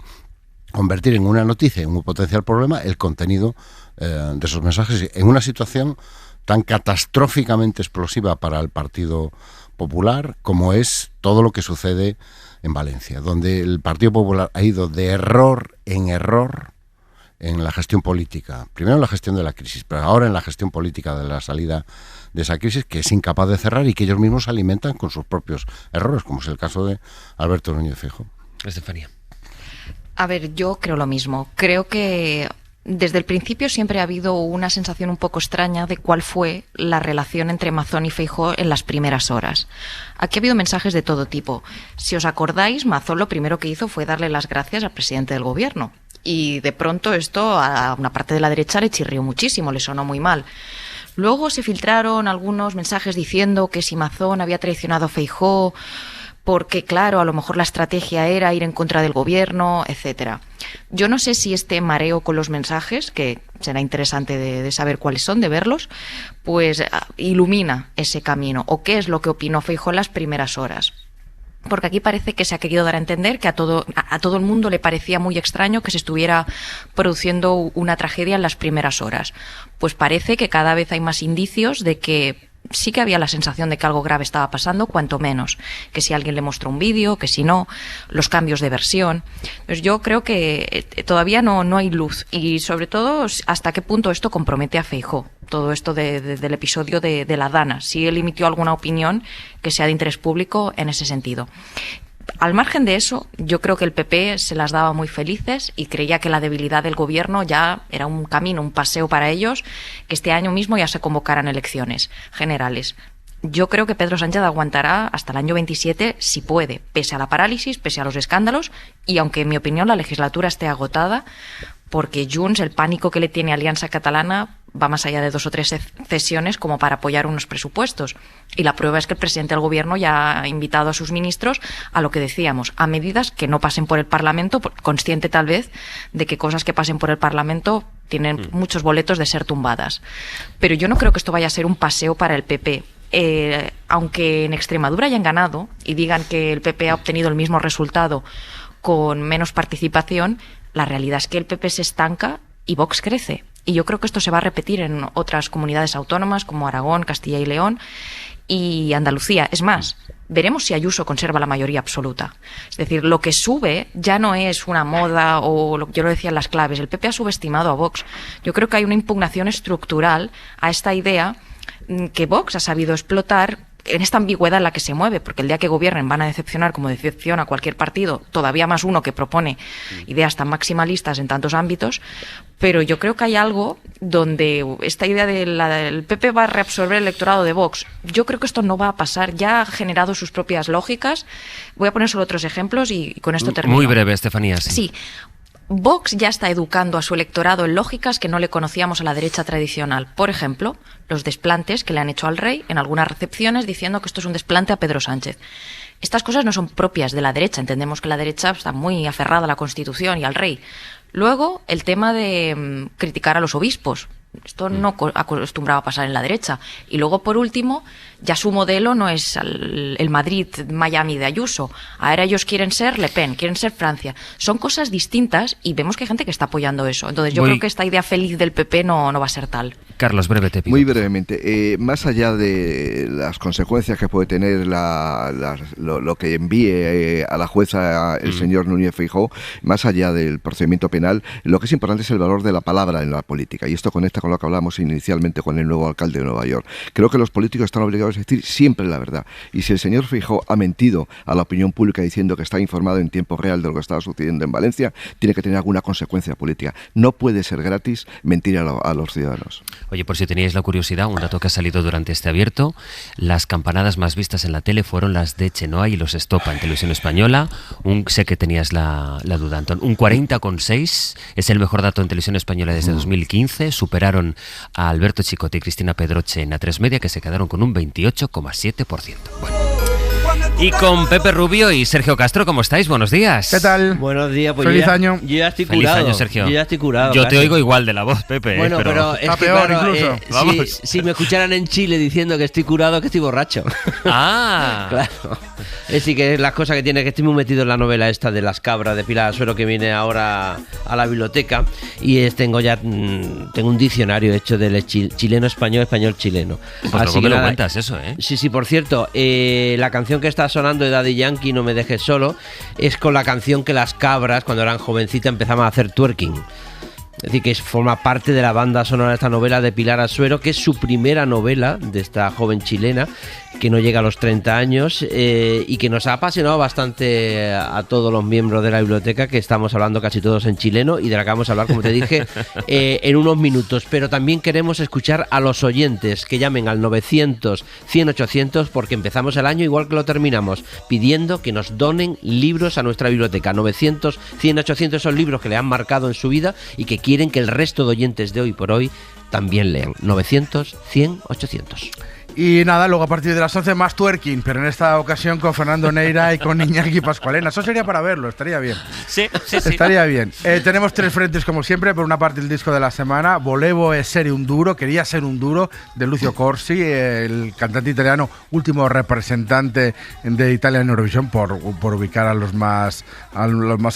convertir en una noticia, en un potencial problema, el contenido de esos mensajes en una situación tan catastróficamente explosiva para el Partido Popular como es todo lo que sucede en Valencia, donde el Partido Popular ha ido de error en error en la gestión política, primero en la gestión de la crisis, pero ahora en la gestión política de la salida de esa crisis, que es incapaz de cerrar y que ellos mismos alimentan con sus propios errores, como es el caso de Alberto Núñez Feijóo.
Estefanía.
A ver, yo creo lo mismo. Creo que desde el principio siempre ha habido una sensación un poco extraña de cuál fue la relación entre Mazón y Feijóo en las primeras horas. Aquí ha habido mensajes de todo tipo. Si os acordáis, Mazón lo primero que hizo fue darle las gracias al presidente del gobierno. Y de pronto esto a una parte de la derecha le chirrió muchísimo, le sonó muy mal. Luego se filtraron algunos mensajes diciendo que si Mazón había traicionado a Feijóo, porque claro, a lo mejor la estrategia era ir en contra del gobierno, etcétera. Yo no sé si este mareo con los mensajes, que será interesante de saber cuáles son, de verlos, pues ilumina ese camino, o qué es lo que opinó Feijóo en las primeras horas. Porque aquí parece que se ha querido dar a entender que a todo el mundo le parecía muy extraño que se estuviera produciendo una tragedia en las primeras horas. Pues parece que cada vez hay más indicios de que sí que había la sensación de que algo grave estaba pasando, cuanto menos. Que si alguien le mostró un vídeo, que si no, los cambios de versión. Pues yo creo que todavía no hay luz. Y sobre todo, hasta qué punto esto compromete a Feijóo. Todo esto del episodio de la Dana. Si él emitió alguna opinión que sea de interés público en ese sentido. Al margen de eso, yo creo que el PP se las daba muy felices y creía que la debilidad del gobierno ya era un camino, un paseo para ellos, que este año mismo ya se convocaran elecciones generales. Yo creo que Pedro Sánchez aguantará hasta el año 27 si puede, pese a la parálisis, pese a los escándalos, y aunque en mi opinión la legislatura esté agotada, porque Junts, el pánico que le tiene a Alianza Catalana, va más allá de 2 o 3 cesiones como para apoyar unos presupuestos. Y la prueba es que el presidente del gobierno ya ha invitado a sus ministros a lo que decíamos, a medidas que no pasen por el Parlamento, consciente tal vez de que cosas que pasen por el Parlamento tienen muchos boletos de ser tumbadas. Pero yo no creo que esto vaya a ser un paseo para el PP. Aunque en Extremadura hayan ganado y digan que el PP ha obtenido el mismo resultado con menos participación, la realidad es que el PP se estanca y Vox crece. Y yo creo que esto se va a repetir en otras comunidades autónomas como Aragón, Castilla y León y Andalucía. Es más, veremos si Ayuso conserva la mayoría absoluta. Es decir, lo que sube ya no es una moda o lo que yo lo decía en las claves. El PP ha subestimado a Vox. Yo creo que hay una impugnación estructural a esta idea que Vox ha sabido explotar en esta ambigüedad en la que se mueve, porque el día que gobiernen van a decepcionar como decepciona cualquier partido, todavía más uno que propone ideas tan maximalistas en tantos ámbitos, pero yo creo que hay algo donde esta idea del PP va a reabsorber el electorado de Vox. Yo creo que esto no va a pasar, ya ha generado sus propias lógicas. Voy a poner solo otros ejemplos y con esto termino.
Muy breve, Estefanía. Sí.
Vox ya está educando a su electorado en lógicas que no le conocíamos a la derecha tradicional. Por ejemplo, los desplantes que le han hecho al rey en algunas recepciones diciendo que esto es un desplante a Pedro Sánchez. Estas cosas no son propias de la derecha. Entendemos que la derecha está muy aferrada a la Constitución y al rey. Luego, el tema de criticar a los obispos. Esto no acostumbraba a pasar en la derecha. Y luego, por último, ya su modelo no es el Madrid-Miami de Ayuso. Ahora ellos quieren ser Le Pen, quieren ser Francia. Son cosas distintas y vemos que hay gente que está apoyando eso. Entonces yo creo que esta idea feliz del PP no va a ser tal.
Carlos, breve te pido.
Muy brevemente. Más allá de las consecuencias que puede tener lo que envíe a la jueza el señor Núñez Feijóo, más allá del procedimiento penal, lo que es importante es el valor de la palabra en la política. Y esto conecta con lo que hablamos inicialmente con el nuevo alcalde de Nueva York. Creo que los políticos están obligados a decir siempre la verdad. Y si el señor Feijóo ha mentido a la opinión pública diciendo que está informado en tiempo real de lo que estaba sucediendo en Valencia, tiene que tener alguna consecuencia política. No puede ser gratis mentir a los ciudadanos.
Oye, por si teníais la curiosidad, un dato que ha salido durante este abierto, las campanadas más vistas en la tele fueron las de Chenoa y los Estopa en Televisión Española. Sé que tenías la duda, Antón. Un 40,6 es el mejor dato en Televisión Española desde 2015. Superaron ganaron a Alberto Chicote y Cristina Pedroche en A3 Media, que se quedaron con un 28,7%. Bueno. Y con Pepe Rubio y Sergio Castro, ¿cómo estáis? Buenos días.
¿Qué tal?
Buenos días. Pues
Feliz año.
Yo ya estoy
Feliz
curado.
año, Sergio.
Yo ya estoy curado.
Yo
casi.
te oigo igual de la voz, Pepe.
Bueno, pero es que
peor,
claro,
incluso.
Vamos.
si me escucharan en Chile diciendo que estoy curado, que estoy borracho.
Ah.
Claro. Es decir, que es las cosas que tiene, que estoy muy metido en la novela esta de Las cabras de Pilar Asuero, que viene ahora a la biblioteca, y tengo un diccionario hecho del chileno-español, español-chileno.
Pues luego me lo cuentas eso, ¿eh?
Sí, por cierto, la canción que está sonando de Daddy Yankee, No me dejes solo, es con la canción que las cabras, cuando eran jovencitas, empezaban a hacer twerking. Es decir, que forma parte de la banda sonora de esta novela de Pilar Asuero, que es su primera novela de esta joven chilena, que no llega a los 30 años y que nos ha apasionado bastante a todos los miembros de la biblioteca, que estamos hablando casi todos en chileno y de la que vamos a hablar, como te dije, en unos minutos. Pero también queremos escuchar a los oyentes que llamen al 900-100-800, porque empezamos el año igual que lo terminamos, pidiendo que nos donen libros a nuestra biblioteca. 900-100-800 son libros que le han marcado en su vida y que quieren que el resto de oyentes de Hoy por Hoy también lean. 900-100-800.
Y nada, luego a partir de las 11 más twerking, pero en esta ocasión con Fernando Neira y con Iñaki Pascualena. Eso sería para verlo, estaría bien.
Sí.
Estaría bien. Tenemos tres frentes como siempre. Por una parte el disco de la semana, Volevo essere un duro, quería ser un duro, de Lucio Corsi, el cantante italiano, último representante de Italia en Eurovisión, por ubicar a los más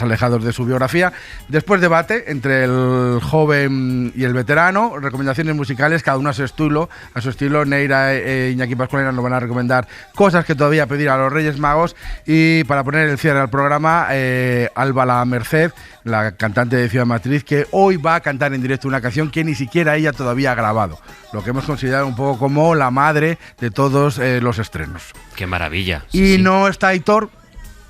alejados de su biografía. Después debate entre el joven y el veterano, recomendaciones musicales, cada uno a su estilo. Neira Iñaki Pascualena nos van a recomendar cosas que todavía pedir a los Reyes Magos, y para poner el cierre al programa, Alba La Merced, la cantante de Ciudad Matriz, que hoy va a cantar en directo una canción que ni siquiera ella todavía ha grabado, lo que hemos considerado un poco como la madre de todos los estrenos.
¡Qué maravilla!
Y no está Aitor,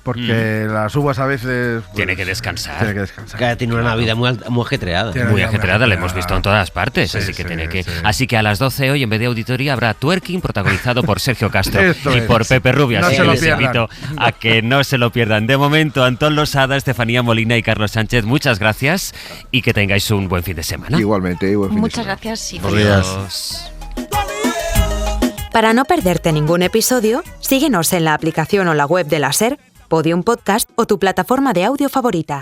porque las uvas a veces... Pues,
tiene que descansar.
Que tiene una vida muy ajetreada.
Muy ajetreada, la hemos visto en todas partes, así que tiene que... Así que a las 12 hoy, en vez de auditoría, habrá twerking protagonizado por Sergio Castro y por Pepe Rubio. Así que les invito a que no se lo pierdan. De momento, Antón Losada, Estefanía Molina y Carlos Sánchez, muchas gracias y que tengáis un buen fin de semana.
Igualmente, buen fin de
Muchas
semana.
gracias. Y
Adiós.
Para no perderte ningún episodio, síguenos en la aplicación o la web de la SER, Podium Podcast o tu plataforma de audio favorita.